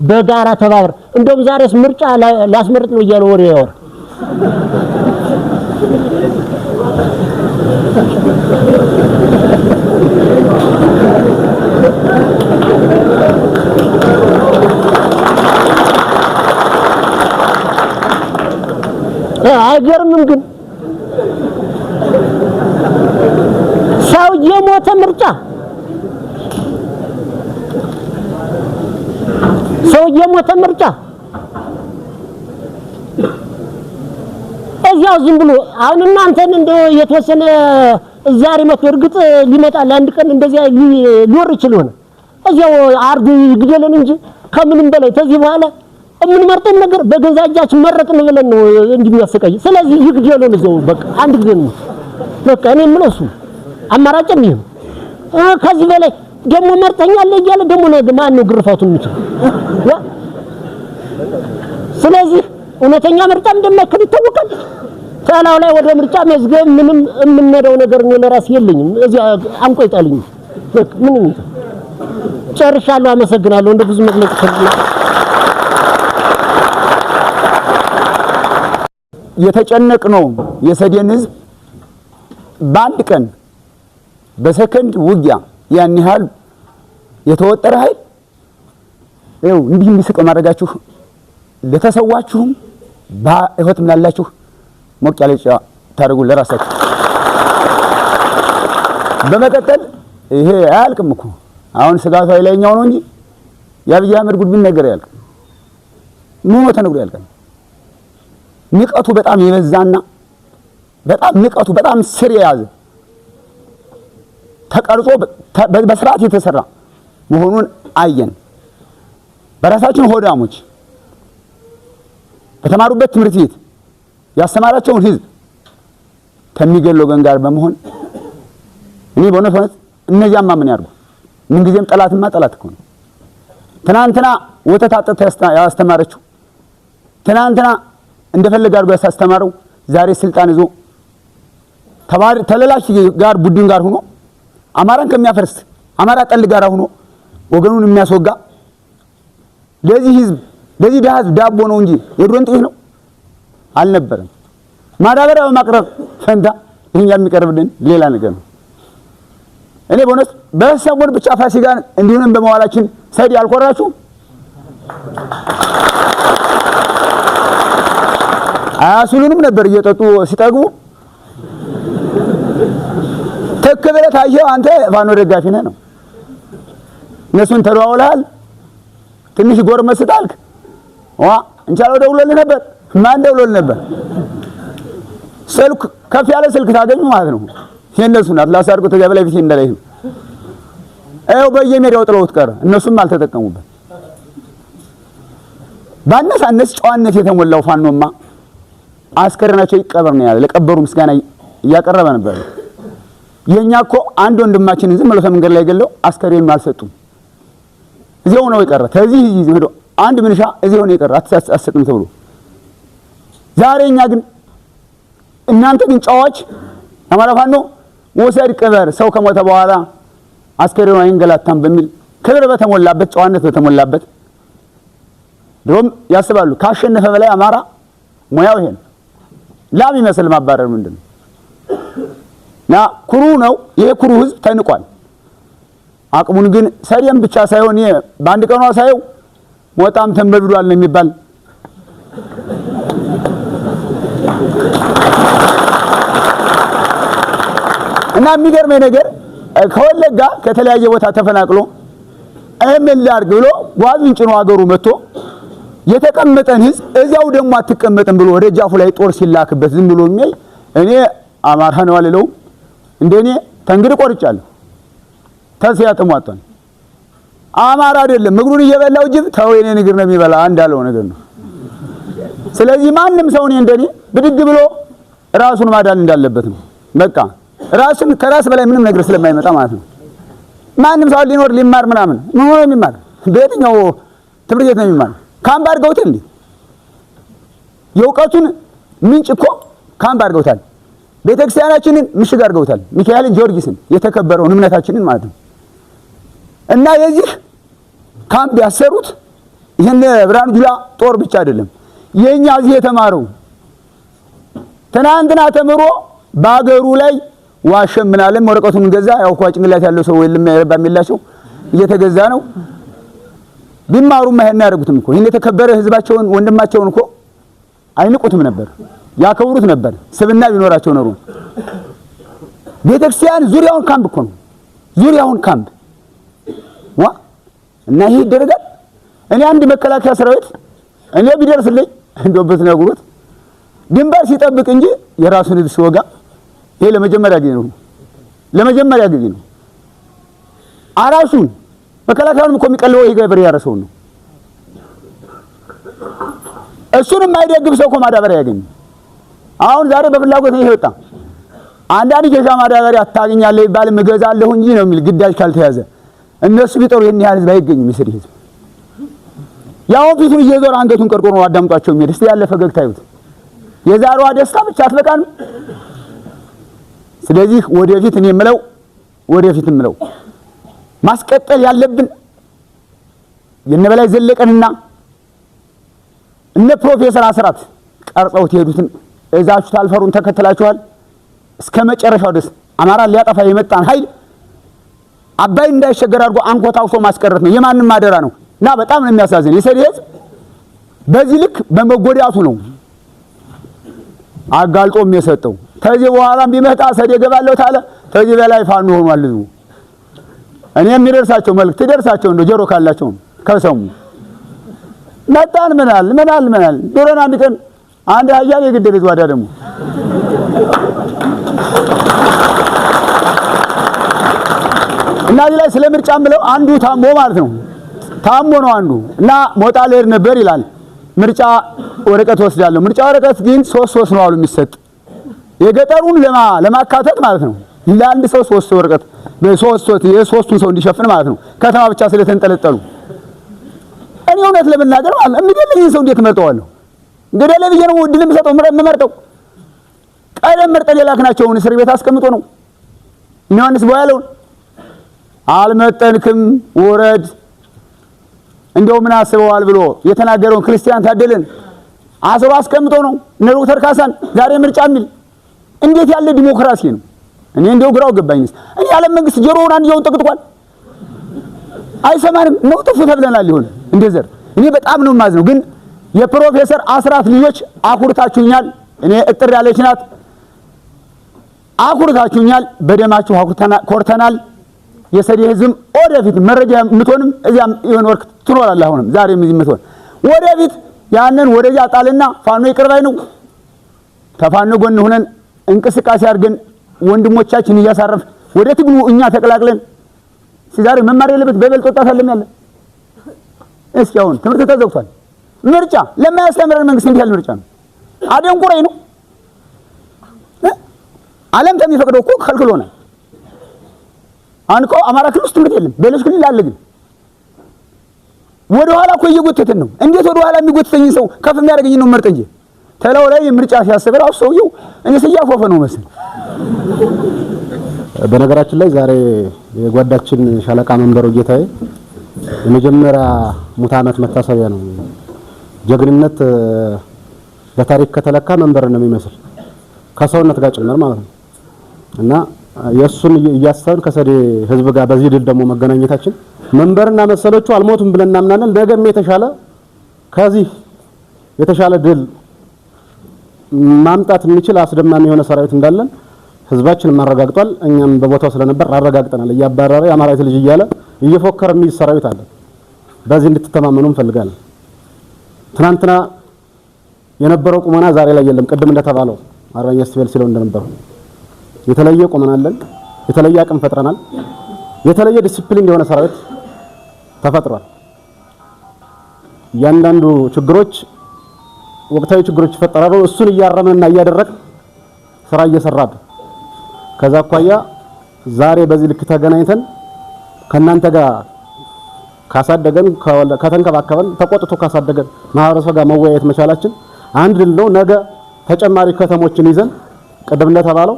በጋራ ተባብር እንደውም ዛሬስ ምርጫ ላስመርጥ ነው እያለ ወሬ ያወራ አይገርምም ግን ሰው የሞተ ምርጫ እዚያው ዝም ብሎ አሁን እናንተን እንደው የተወሰነ ዛሬ መጥቶ እርግጥ ሊመጣል አንድ ቀን እንደዚያ ሊወር ይችላል እዚያው አርዱ ይግደለን እንጂ ከምንም በላይ ከዚህ በኋላ የምንመርጠው ነገር በገዛ እጃችን መረጥን ብለን ነው እንደሚያሰቃይ ስለዚህ ይግደለን እዚያው በቃ አንድ ጊዜ ነው በቃ እኔ ምነው እሱ አማራጭ ነው ከዚህ በላይ ደግሞ መርጠኛል እያለ ደግሞ ማን ነው ግርፋቱን የሚችል ስለዚህ እውነተኛ ምርጫ እንደማይከድ ይታወቃል ታላው ላይ ወደ ምርጫ መዝገብ ምንም የምንነደው ነገር ነው ለራስ የለኝም እዚያ አንቆይጣልኝ ምንም ጨርሻለሁ አመሰግናለሁ እንደ ብዙ መግለጽ ፈልጌ የተጨነቅነው የሰዴን ህዝብ በአንድ ቀን በሰከንድ ውጊያ ያን ያህል የተወጠረ ኃይል ይኸው እንዲህ እንዲስቅ ማድረጋችሁ ለተሰዋችሁም በህይወት ምላላችሁ ሞቅ ያለ ታርጉ ለራሳችሁ በመቀጠል ይሄ አያልቅም እኮ አሁን ስጋቱ አይለኛው ነው እንጂ የአብይ አህመድ ጉድ ቢነገር ያልቅ ምን ተነግሮ ያልቃል ንቀቱ በጣም የበዛና በጣም ንቀቱ በጣም ስር የያዘ ተቀርጾ በስርዓት የተሰራ መሆኑን አየን። በራሳችን ሆዳሞች በተማሩበት ትምህርት ቤት ያስተማራቸውን ህዝብ ከሚገለው ወገን ጋር በመሆን እኔ በእውነት እነዚያማ ምን ያርጉ? ምን ጊዜም ጠላትማ ጠላት እኮ ነው። ትናንትና ወተት አጥታ ያስተማረችው ትናንትና እንደፈለገ አድርጎ ያስተማረው ዛሬ ስልጣን ይዞ ተለላሽ ጋር ቡድን ጋር ሆኖ አማራን ከሚያፈርስ አማራ ጠል ጋር ሆኖ ወገኑን የሚያስወጋ ለዚህ ህዝብ ለዚህ ደሃ ህዝብ ዳቦ ነው እንጂ የድሮን ጥይት ነው አልነበረም። ማዳበሪያ በማቅረብ ፈንታ ይሄኛ የሚቀርብልን ሌላ ነገር ነው። እኔ በእውነት በሰሞን ብቻ ፋሲካን እንዲሁም በመዋላችን ሰይድ ያልቆራችሁ አያሱሉንም ነበር እየጠጡ ሲጠግቡ ተከበለ ታየው አንተ ፋኖ ደጋፊ ነህ ነው። እነሱን ተደዋውለሃል ትንሽ ጎርመስ ታልክ እንቻለው ደውሎልህ ነበር። ማን ደውሎልህ ነበር? ስልክ ከፍ ያለ ስልክ ታገኙ ማለት ነው። የእነሱ ናት ላሳርቁ ተገበለ ፊት እንደላይ ነው። አይው በየሜዳው ጥለውት ቀረ። እነሱም አልተጠቀሙበት። ባነሳነስ ጨዋነት የተሞላው ፋኖማ አስከረናቸው ይቀበር ነው ያለ። ለቀበሩ ምስጋና እያቀረበ ነበር። የኛ እኮ አንድ ወንድማችን ዝም ብሎ መንገድ ላይ ገለው አስከሬን አልሰጡም። እዚያው ነው የቀረ። ከዚህ ሄዶ አንድ ምንሻ እዚያው ነው የቀረ አትሰጥም ተብሎ። ዛሬኛ ግን እናንተ ግን ጫዋች አማራ ፋኖ ወሰድ ቀበር ሰው ከሞተ በኋላ አስከሬኑ አይንገላታም በሚል ክብር በተሞላበት ጨዋነት በተሞላበት ድሮም ያስባሉ። ካሸነፈ በላይ አማራ ሙያው ይሄን ላም ይመስል ማባረር ምንድነው? ና ኩሩ ነው። ይሄ ኩሩ ህዝብ ተንቋል። አቅሙን ግን ሰሪም ብቻ ሳይሆን በአንድ ቀኗ ሳይው ሞጣም ተንበብዷል ነው የሚባል። እና የሚገርመኝ ነገር ከወለጋ ከተለያየ ቦታ ተፈናቅሎ እምን ላርግ ብሎ ጓዙን ጭኖ አገሩ መጥቶ የተቀመጠን ህዝብ እዚያው ደግሞ አትቀመጥም ብሎ ወደ ጃፉ ላይ ጦር ሲላክበት ዝም ብሎ የሚይ እኔ አማራ ነው አለለው። እንደኔ ተንግድ ቆርጫለሁ። ተስያ ተሟጣን አማራ አይደለም ምግሩን እየበላው ጅብ ተው የኔ ንግር ነው የሚበላ እንዳለው ነገር ነው። ስለዚህ ማንም ሰው እንደኔ ብድግ ብሎ ራሱን ማዳን እንዳለበት ነው። በቃ ራስን ከራስ በላይ ምንም ነገር ስለማይመጣ ማለት ነው። ማንም ሰው ሊኖር ሊማር ምናምን ምን ነው የሚማር? በየትኛው ትምህርት ቤት ነው የሚማር? ካምፕ አድርገውት እንዴ? የእውቀቱን ምንጭ እኮ ካምፕ አድርገውታል። ቤተክርስቲያናችንን ምሽግ አድርገውታል። ሚካኤልን ጊዮርጊስን የተከበረውን እምነታችንን ማለት ነው። እና የዚህ ካምፕ ያሰሩት ይሄን ብርሃኑ ጁላ ጦር ብቻ አይደለም። የኛ እዚህ የተማረው ትናንትና ተምሮ ባገሩ ላይ ዋሸም ምናለም ወረቀቱን ገዛ። ያው እኮ ጭንቅላት ያለው ሰው የለም በሚላቸው እየተገዛ ነው። ቢማሩማ ይሄን ያደርጉትም እኮ ይሄን የተከበረ ህዝባቸውን ወንድማቸውን እኮ አይንቁትም ነበር፣ ያከብሩት ነበር። ስብና ቢኖራቸው ነው። ቤተክርስቲያን ዙሪያውን ካምፕ እኮ ነው። ዙሪያውን ካምፕ እና ይሄ ይደረጋል። እኔ አንድ መከላከያ ሰራዊት እኔ ቢደርስልኝ እንደውበት ነግሩት ድንበር ሲጠብቅ እንጂ የራሱን ልጅ ሲወጋ ይሄ ለመጀመሪያ ጊዜ ነው። ለመጀመሪያ ጊዜ ነው። አራሹን መከላከያውን እኮ የሚቀልበው ይሄ ገበሬ ያረሰው ነው። እሱንም ማይደግፍ ሰው እኮ ማዳበሪያ ያገኝ። አሁን ዛሬ በፍላጎት ይሄ ወጣ። አንዳንድ ጀሻ ማዳበሪያ ታገኛለህ ይባል እገዛለሁ እንጂ ነው የሚል ግዳጅ ካልተያዘ እነሱ ቢጠሩ ይሄን ያህል ህዝብ አይገኝም። ይስር ህዝብ ያው ፊቱን እየዞረ አንገቱን ቀርቆሮ ነው አዳምጧቸው የሚሄድ። እስቲ ያለ ፈገግታ ይሁት የዛሬዋ ደስታ ብቻ አትበቃም። ስለዚህ ወደፊት እኔ የምለው ወደፊት የምለው ማስቀጠል ያለብን የነበላይ ዘለቀንና እነ ፕሮፌሰር አስራት ቀርጸውት ሄዱትን እዛችሁ ታልፈሩን ተከተላችኋል። እስከ መጨረሻው ድረስ አማራን ሊያጠፋ የመጣን ኃይል አባይ እንዳይሸገር አድርጎ አንኮታውሶ ማስቀረት ነው። የማንም ማደራ ነው እና በጣም ነው የሚያሳዝን። የሰሪ ህዝብ በዚህ ልክ በመጎዳቱ ነው አጋልጦም የሰጠው። ከዚህ በኋላም ቢመጣ ሰደ ገባለው ታለ ከዚህ በላይ ፋኖ ሆኗል ህዝቡ። እኔ የሚደርሳቸው መልእክት ይደርሳቸው እንደ ጆሮ ካላቸው ከሰሙ መጣን ምናል ዶሮና አንድ ቀን አንድ አያሌ የግደል ይዟዳ ደግሞ እና እዚህ ላይ ስለ ምርጫ ብለው አንዱ ታሞ ማለት ነው ታሞ ነው አንዱ እና ሞጣ ልሄድ ነበር ይላል። ምርጫ ወረቀት ወስዳለሁ። ምርጫ ወረቀት ግን 3 ነው አሉ የሚሰጥ የገጠሩን ለማካተት ማለት ነው። ለአንድ ሰው 3 ወረቀት የሶስቱን ሰው እንዲሸፍን ማለት ነው። ከተማ ብቻ ስለተንጠለጠሉ እኔ እውነት ለመናገር ማለት ነው የሚገለኝን ሰው እንዴት መርጠዋለሁ? እንግዲህ ለብዬ ነው እድል የምመርጠው። ቀደም መርጠን የላክናቸውን እስር ቤት አስቀምጦ ነው ዮሐንስ ቦያለውን አልመጠንክም ወረድ እንደው ምን አስበዋል ብሎ የተናገረውን ክርስቲያን ታደለን አስሮ አስቀምጦ ነው እነ ዶክተር ካሳን ዛሬ ምርጫ የሚል እንዴት ያለ ዲሞክራሲ ነው? እኔ እንደው ግራው ገባኝስ። እኔ ዓለም መንግስት ጆሮውን አንየውን ጠቅጥቋል። አይሰማንም ነው ጥፉ ተብለናል ይሆን እንደዘር እኔ በጣም ነው የማዝነው። ግን የፕሮፌሰር አስራት ልጆች አኩርታችሁኛል። እኔ እጥር ያለች ናት አኩርታችሁኛል። በደማችሁ ኮርተናል። የሰዴ ህዝብ ወደፊት መረጃ የምትሆንም እዚያም ይሆን ወርክ ትኖራለህ። አሁንም ዛሬም እዚህ የምትሆን ወደፊት ያንን ወደዚያ ጣልና ፋኖ ይቅርባይ ነው ተፋኖ ጎን ሆነን እንቅስቃሴ አድርገን ወንድሞቻችን እያሳረፍ ወደ ትግሉ እኛ ተቀላቅለን ሲዛሬ መማር የለበት በበልጥ ወጣት አለም ያለ እስኪ አሁን ትምህርት ተዘግቷል። ምርጫ ለማያስተምረን መንግስት እንዴት ያለ ምርጫ ነው? አደንቁረኝ ነው። ዓለም ተሚፈቅደው እኮ ከልክሎናል። አንቆ አማራ ክልል ውስጥ ትምህርት የለም። በሌሎች ክልል አለ። ግን ወደ ኋላ እኮ እየጎተተን ነው። እንዴት ወደ ኋላ የሚጎተተኝ ሰው ከፍ የሚያደርገኝ ነው መርጠ እንጂ ተላው ላይ ምርጫ ሲያስበው አው ሰውየው እኔ ሲያፎፈ ነው መሰል። በነገራችን ላይ ዛሬ የጓዳችን ሻለቃ መንበሩ ጌታዬ የመጀመሪያ ሙት ዓመት መታሰቢያ ነው። ጀግንነት በታሪክ ከተለካ መንበር ነው የሚመስል ከሰውነት ጋር ጭምር ማለት ነው እና የሱን እያሰብን ከሰዴ ህዝብ ጋር በዚህ ድል ደግሞ መገናኘታችን መንበርና መሰሎቹ አልሞቱም ብለን እናምናለን። ነገም የተሻለ ከዚህ የተሻለ ድል ማምጣት የሚችል አስደማሚ የሆነ ሰራዊት እንዳለን ህዝባችን ማረጋግጧል። እኛም በቦታው ስለነበር አረጋግጠናል። እያባረረ የአማራዊት ልጅ እያለ እየፎከረ የሚይዝ ሰራዊት አለ። በዚህ እንድትተማመኑ እንፈልጋለን። ትናንትና የነበረው ቁመና ዛሬ ላይ የለም። ቅድም እንደተባለው አርበኛ ስቲቨል ሲለው እንደነበረው የተለየ ቁመና አለን። የተለየ አቅም ፈጥረናል። የተለየ ዲሲፕሊን የሆነ ሰራዊት ተፈጥሯል። እያንዳንዱ ችግሮች ወቅታዊ ችግሮች ይፈጠራሉ። እሱን እያረመና እያደረገ ስራ እየሰራን ከዛ አኳያ ዛሬ በዚህ ልክ ተገናኝተን ከናንተ ጋር ካሳደገን ከተንከባከበን ተቆጥቶ ካሳደገን ማህበረሰብ ጋር መወያየት መቻላችን አንድ ድል ነው። ነገ ተጨማሪ ከተሞችን ይዘን ቅድም እንደተባለው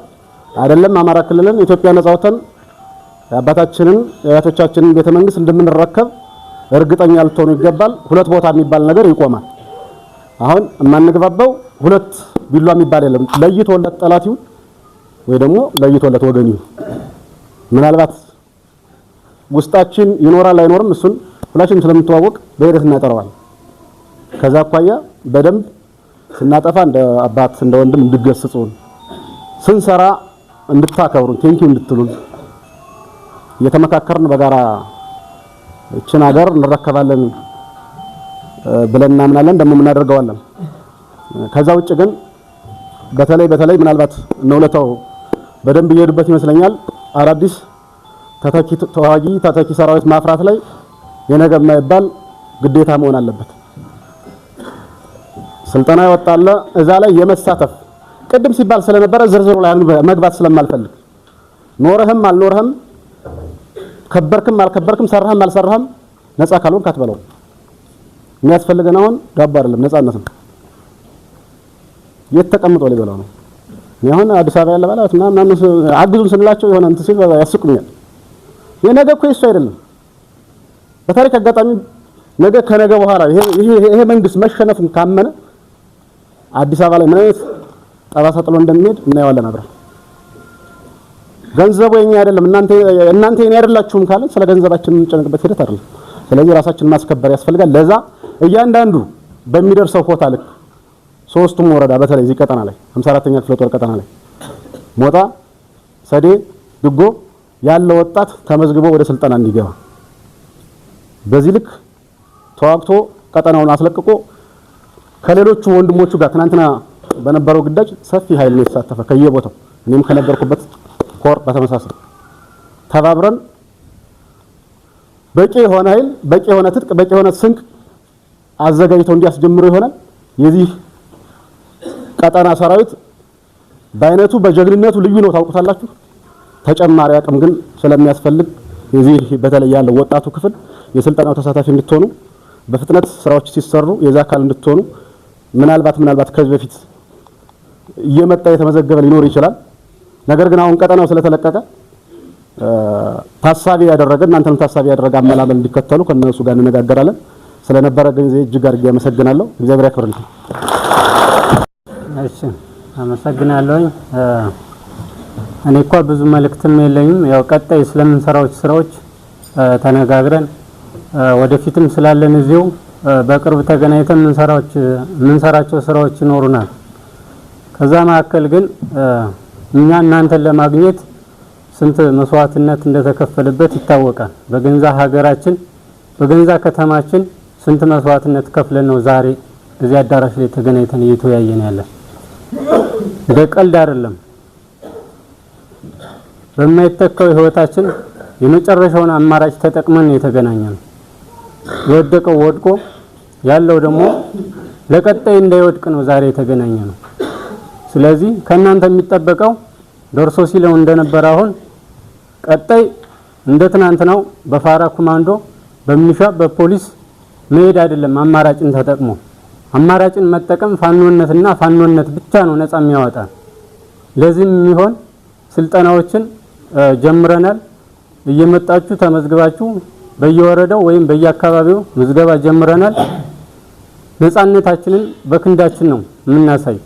አይደለም አማራ ክልልን ኢትዮጵያ ነጻ ወተን የአባታችንን የአያቶቻችንን ቤተ መንግስት እንደምንረከብ እርግጠኛ ልትሆኑ ይገባል። ሁለት ቦታ የሚባል ነገር ይቆማል። አሁን የማንግባባው ሁለት ቢሏ የሚባል የለም። ለይቶለት ጠላት ይሁን ወይ ደግሞ ለይቶለት ወገን ይሁን ምናልባት ውስጣችን ይኖራል አይኖርም እሱን ሁላችንም ስለምንተዋወቅ በሂደት እናጠራዋለን። ከዛ አኳያ በደንብ ስናጠፋ እንደ አባት እንደ ወንድም እንድገስጹን ስንሰራ እንድታከብሩን ቴንኪው እንድትሉን እየተመካከርን በጋራ እችን ሀገር እንረከባለን ብለን እናምናለን። ደግሞ እናደርገዋለን። ከዛ ውጭ ግን በተለይ ምናልባት ነውለታው በደንብ እየሄዱበት ይመስለኛል። አዳዲስ ተተኪ ሰራዊት ማፍራት ላይ የነገ የማይባል ግዴታ መሆን አለበት። ስልጠና ይወጣል እዛ ላይ የመሳተፍ ቅድም ሲባል ስለነበረ ዝርዝሩ ላይ መግባት ስለማልፈልግ ኖርህም አልኖርህም ከበርክም አልከበርክም ሰራህም አልሰራህም ነፃ ካልሆንክ አትበለው። የሚያስፈልገን አሁን ዳቦ አይደለም ነፃነት ነው። የት ተቀምጦ ሊበላው ነው? ይሁን አዲስ አበባ ያለ ባላት ምናምን አግዙን ስንላቸው የሆነ እንት ሲል ያስቁኛል። የነገ እኮ እሱ አይደለም። በታሪክ አጋጣሚ ነገ ከነገ በኋላ ይሄ መንግስት መሸነፉን ካመነ አዲስ አበባ ላይ ማለት ጠባሳ ጥሎ እንደሚሄድ እናየዋለን አብረን። ገንዘቡ የኛ አይደለም እናንተ የኔ አይደላችሁም ካለ ስለ ገንዘባችን የምንጨነቅበት ሂደት አይደለም። ስለዚህ ራሳችንን ማስከበር ያስፈልጋል። ለዛ እያንዳንዱ በሚደርሰው ፎታ ልክ ሶስቱም ወረዳ በተለይ እዚህ ቀጠና ላይ 54ኛ ክፍለ ጦር ቀጠና ላይ ሞጣ፣ ሰዴ፣ ድጎ ያለው ወጣት ተመዝግቦ ወደ ስልጠና እንዲገባ በዚህ ልክ ተዋግቶ ቀጠናውን አስለቅቆ ከሌሎቹ ወንድሞቹ ጋር ትናንትና በነበረው ግዳጅ ሰፊ ኃይል ነው የተሳተፈ ከየቦታው እኔም ከነበርኩበት ኮር በተመሳሳይ ተባብረን በቂ የሆነ ኃይል፣ በቂ የሆነ ትጥቅ፣ በቂ የሆነ ስንቅ አዘጋጅተው እንዲያስጀምሩ ይሆናል። የዚህ ቀጠና ሰራዊት በአይነቱ በጀግንነቱ ልዩ ነው፣ ታውቁታላችሁ። ተጨማሪ አቅም ግን ስለሚያስፈልግ የዚህ በተለይ ያለው ወጣቱ ክፍል የስልጠናው ተሳታፊ እንድትሆኑ በፍጥነት ስራዎች ሲሰሩ የዛ አካል እንድትሆኑ ምናልባት ከዚህ በፊት እየመጣ የተመዘገበ ሊኖር ይችላል። ነገር ግን አሁን ቀጠናው ስለተለቀቀ ታሳቢ ያደረገ እናንተንም ታሳቢ ያደረገ አመላመል እንዲከተሉ ከነሱ ጋር እንነጋገራለን። ስለነበረ ጊዜ እጅግ አድርጌ አመሰግናለሁ። እግዚአብሔር ያክብርልኝ። እሺ አመሰግናለሁ። እኔ እኮ ብዙ መልእክትም የለኝም። ያው ቀጣይ ስለምንሰራው ስራዎች ተነጋግረን ወደፊትም ስላለን እዚሁ በቅርብ ተገናኝተን ምንሰራቸው ስራዎች ይኖሩናል። ከዛ መካከል ግን እኛ እናንተን ለማግኘት ስንት መስዋዕትነት እንደተከፈለበት ይታወቃል። በገንዛ ሀገራችን በገንዛ ከተማችን ስንት መስዋዕትነት ከፍለን ነው ዛሬ እዚህ አዳራሽ ላይ ተገናኝተን እየተወያየን ያለን። በቀልድ አይደለም። በማይተካው ህይወታችን የመጨረሻውን አማራጭ ተጠቅመን የተገናኘን። የወደቀው ወድቆ ያለው ደግሞ ለቀጣይ እንዳይወድቅ ነው ዛሬ የተገናኘነው። ስለዚህ ከናንተ የሚጠበቀው ደርሶ ሲለው እንደነበር አሁን ቀጣይ እንደ ትናንትናው በፋራ ኮማንዶ በሚሊሻ በፖሊስ መሄድ አይደለም። አማራጭን ተጠቅሞ አማራጭን መጠቀም ፋኖነትና ፋኖነት ብቻ ነው ነፃ የሚያወጣ። ለዚህም የሚሆን ስልጠናዎችን ጀምረናል። እየመጣችሁ ተመዝግባችሁ በየወረዳው ወይም በየአካባቢው ምዝገባ ጀምረናል። ነፃነታችንን በክንዳችን ነው የምናሳይ።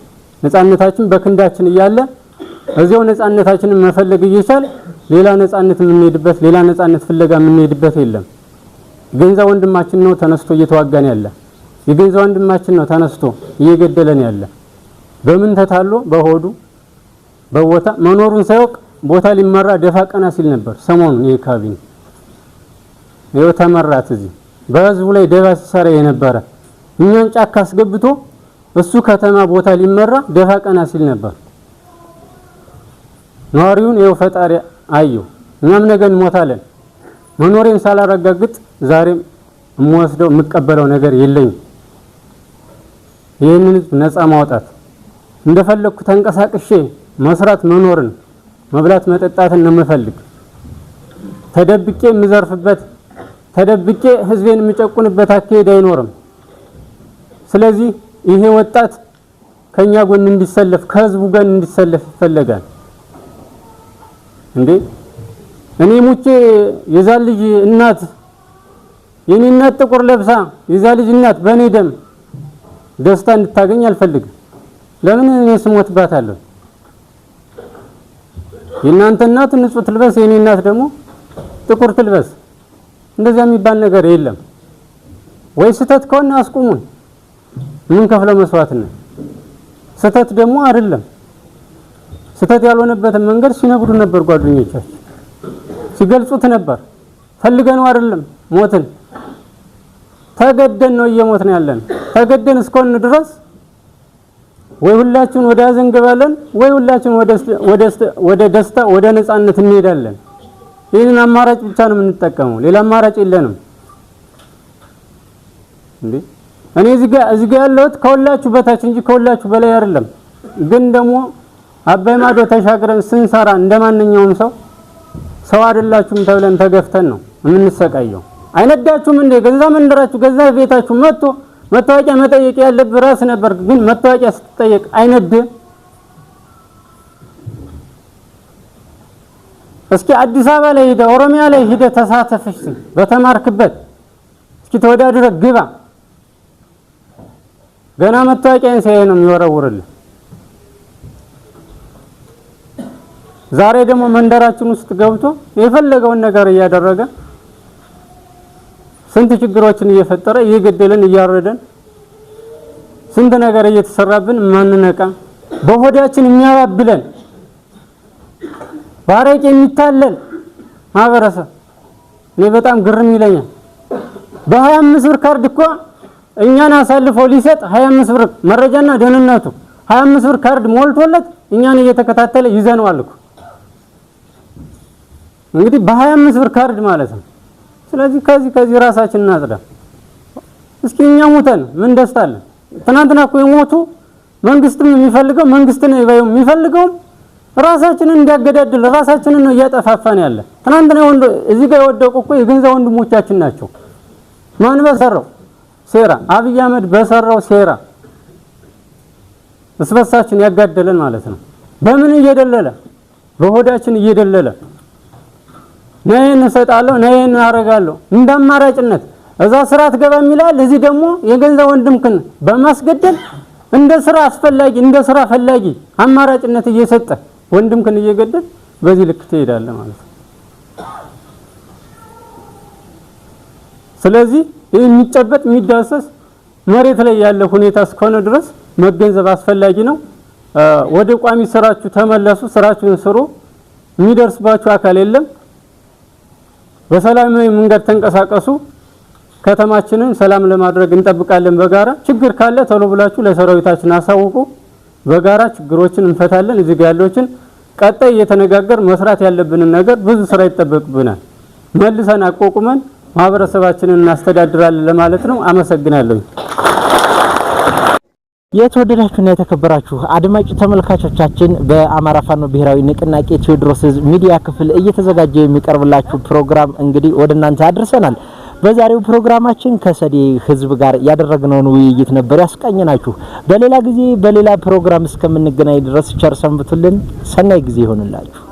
ነፃነታችን በክንዳችን እያለ እዚያው ነፃነታችንን መፈለግ እየቻል ሌላ ነፃነት የምንሄድበት ሌላ ነፃነት ፍለጋ የምንሄድበት የለም። ገንዛ ወንድማችን ነው ተነስቶ እየተዋጋን ያለ። የገንዛ ወንድማችን ነው ተነስቶ እየገደለን ያለ። በምን ተታሎ በሆዱ በቦታ መኖሩን ሳይወቅ ቦታ ሊመራ ደፋ ቀና ሲል ነበር። ሰሞኑን ይሄ ካቢኔ ይኸው ተመራት እዚህ በህዝቡ ላይ ደባ ሲሰራ የነበረ እኛን ጫካ አስገብቶ እሱ ከተማ ቦታ ሊመራ ደፋ ቀና ሲል ነበር። ነዋሪውን ይኸው ፈጣሪ አየው። እኛም ነገ እንሞታለን። መኖሬን ሳላረጋግጥ ዛሬም የምወስደው የምቀበለው ነገር የለኝም። ይህንን ነፃ ማውጣት እንደፈለኩ ተንቀሳቅሼ መስራት መኖርን መብላት መጠጣትን ነው የምፈልግ። ተደብቄ የምዘርፍበት ተደብቄ ህዝቤን የምጨቁንበት አካሄድ አይኖርም። ስለዚህ ይሄ ወጣት ከኛ ጎን እንዲሰለፍ ከህዝቡ ጋር እንዲሰለፍ ይፈልጋል። እንዴ እኔ ሙቼ የዛ ልጅ እናት የኔ እናት ጥቁር ለብሳ የዛ ልጅ እናት በኔ ደም ደስታ እንድታገኝ አልፈልግም። ለምን እኔ ስሞትባታለሁ? የእናንተ እናት ንጹህ ትልበስ፣ የኔ እናት ደግሞ ጥቁር ትልበስ። እንደዛ የሚባል ነገር የለም። ወይ ስተት ከሆነ አስቁሙን። ምን ከፍለው መስዋዕትነት ስተት ደግሞ አይደለም። ስተት ያልሆነበትን መንገድ ሲነግሩ ነበር ጓደኞቻችን፣ ሲገልጹት ነበር። ፈልገነው አይደለም ሞትን ተገደን ነው እየሞትን ያለን። ተገደን እስከሆነ ድረስ ወይ ሁላችን ወደ ሀዘን ገባለን ወይ ሁላችን ወደ ደስታ ወደ ነፃነት እንሄዳለን። ይህንን አማራጭ ብቻ ነው የምንጠቀመው፣ ሌላ አማራጭ የለንም። እንዴ እኔ እዚህ ጋር ያለሁት ከሁላችሁ በታች እንጂ ከሁላችሁ በላይ አይደለም። ግን ደግሞ አባይ ማዶ ተሻግረን ስንሰራ እንደማንኛውም ሰው አይደላችሁም ተብለን ተገፍተን ነው የምንሰቃየው። አይነዳችሁም እንዴ? ገንዛ መንደራችሁ ገንዛ ቤታችሁ መጥቶ መታወቂያ መጠየቅ ያለብህ ራስ ነበር። ግን መታወቂያ ስትጠየቅ አይነድህ? እስኪ አዲስ አበባ ላይ ሄደ ኦሮሚያ ላይ ሄደ ተሳተፈሽ በተማርክበት እስኪ ተወዳድረ ግባ። ገና መታወቂያን ሲያይ ነው የሚወረውርልህ። ዛሬ ደግሞ መንደራችን ውስጥ ገብቶ የፈለገውን ነገር እያደረገ ስንት ችግሮችን እየፈጠረ እየገደለን እያረደን ስንት ነገር እየተሰራብን ማንነቃ በሆዳችን የሚያባብለን ባረቄ የሚታለል ማህበረሰብ እኔ በጣም ግርም ይለኛል። በ25 ብር ካርድ እኮ እኛን አሳልፎ ሊሰጥ 25 ብር መረጃና ደህንነቱ 25 ብር ካርድ ሞልቶለት እኛን እየተከታተለ ይዘነዋል እኮ። እንግዲህ በ25 ብር ካርድ ማለት ነው ስለዚህ ከዚህ ራሳችንን እናጽዳ። እስኪ እኛ ሞተን ምን ደስታ አለ? ትናንትና እኮ የሞቱ መንግስትም የሚፈልገው መንግስትን የሚፈልገው ራሳችንን እንዲያገዳድል ራሳችንን ነው እያጠፋፋን ያለ። ትናንትና እዚህ ጋር የወደቁ እኮ የገንዘብ ወንድሞቻችን ናቸው። ማን በሰራው ሴራ? አብይ አህመድ በሰራው ሴራ እስበሳችን ያጋደለን ማለት ነው። በምን እየደለለ? በሆዳችን እየደለለ ነይን እሰጣለሁ ነይን አረጋለሁ እንደ አማራጭነት እዛ ስራ ትገባም ይላል። እዚህ ደግሞ የገንዘብ ወንድምክን በማስገደል እንደ ስራ አስፈላጊ እንደ ስራ ፈላጊ አማራጭነት እየሰጠ ወንድምክን እየገደል በዚህ ልክ ትሄዳለህ ማለት ነው። ስለዚህ የሚጨበጥ የሚዳሰስ መሬት ላይ ያለ ሁኔታ እስከሆነ ድረስ መገንዘብ አስፈላጊ ነው። ወደ ቋሚ ስራችሁ ተመለሱ፣ ስራችሁን ስሩ። የሚደርስባችሁ አካል የለም። በሰላማዊ መንገድ ተንቀሳቀሱ። ከተማችንን ሰላም ለማድረግ እንጠብቃለን። በጋራ ችግር ካለ ቶሎ ብላችሁ ለሰራዊታችን አሳውቁ። በጋራ ችግሮችን እንፈታለን። እዚህ ጋር ያለዎችን ቀጣይ እየተነጋገር መስራት ያለብንን ነገር ብዙ ስራ ይጠበቅብናል። መልሰን አቋቁመን ማህበረሰባችንን እናስተዳድራለን ለማለት ነው። አመሰግናለሁ። የተወደዳችሁና የተከበራችሁ አድማጭ ተመልካቾቻችን በአማራ ፋኖ ብሔራዊ ንቅናቄ ቴዎድሮስ ሚዲያ ክፍል እየተዘጋጀ የሚቀርብላችሁ ፕሮግራም እንግዲህ ወደ እናንተ አድርሰናል። በዛሬው ፕሮግራማችን ከሰዴ ህዝብ ጋር ያደረግነውን ውይይት ነበር ያስቃኘናችሁ። በሌላ ጊዜ በሌላ ፕሮግራም እስከምንገናኝ ድረስ ቸር ሰንብቱልን። ሰናይ ጊዜ ይሆንላችሁ።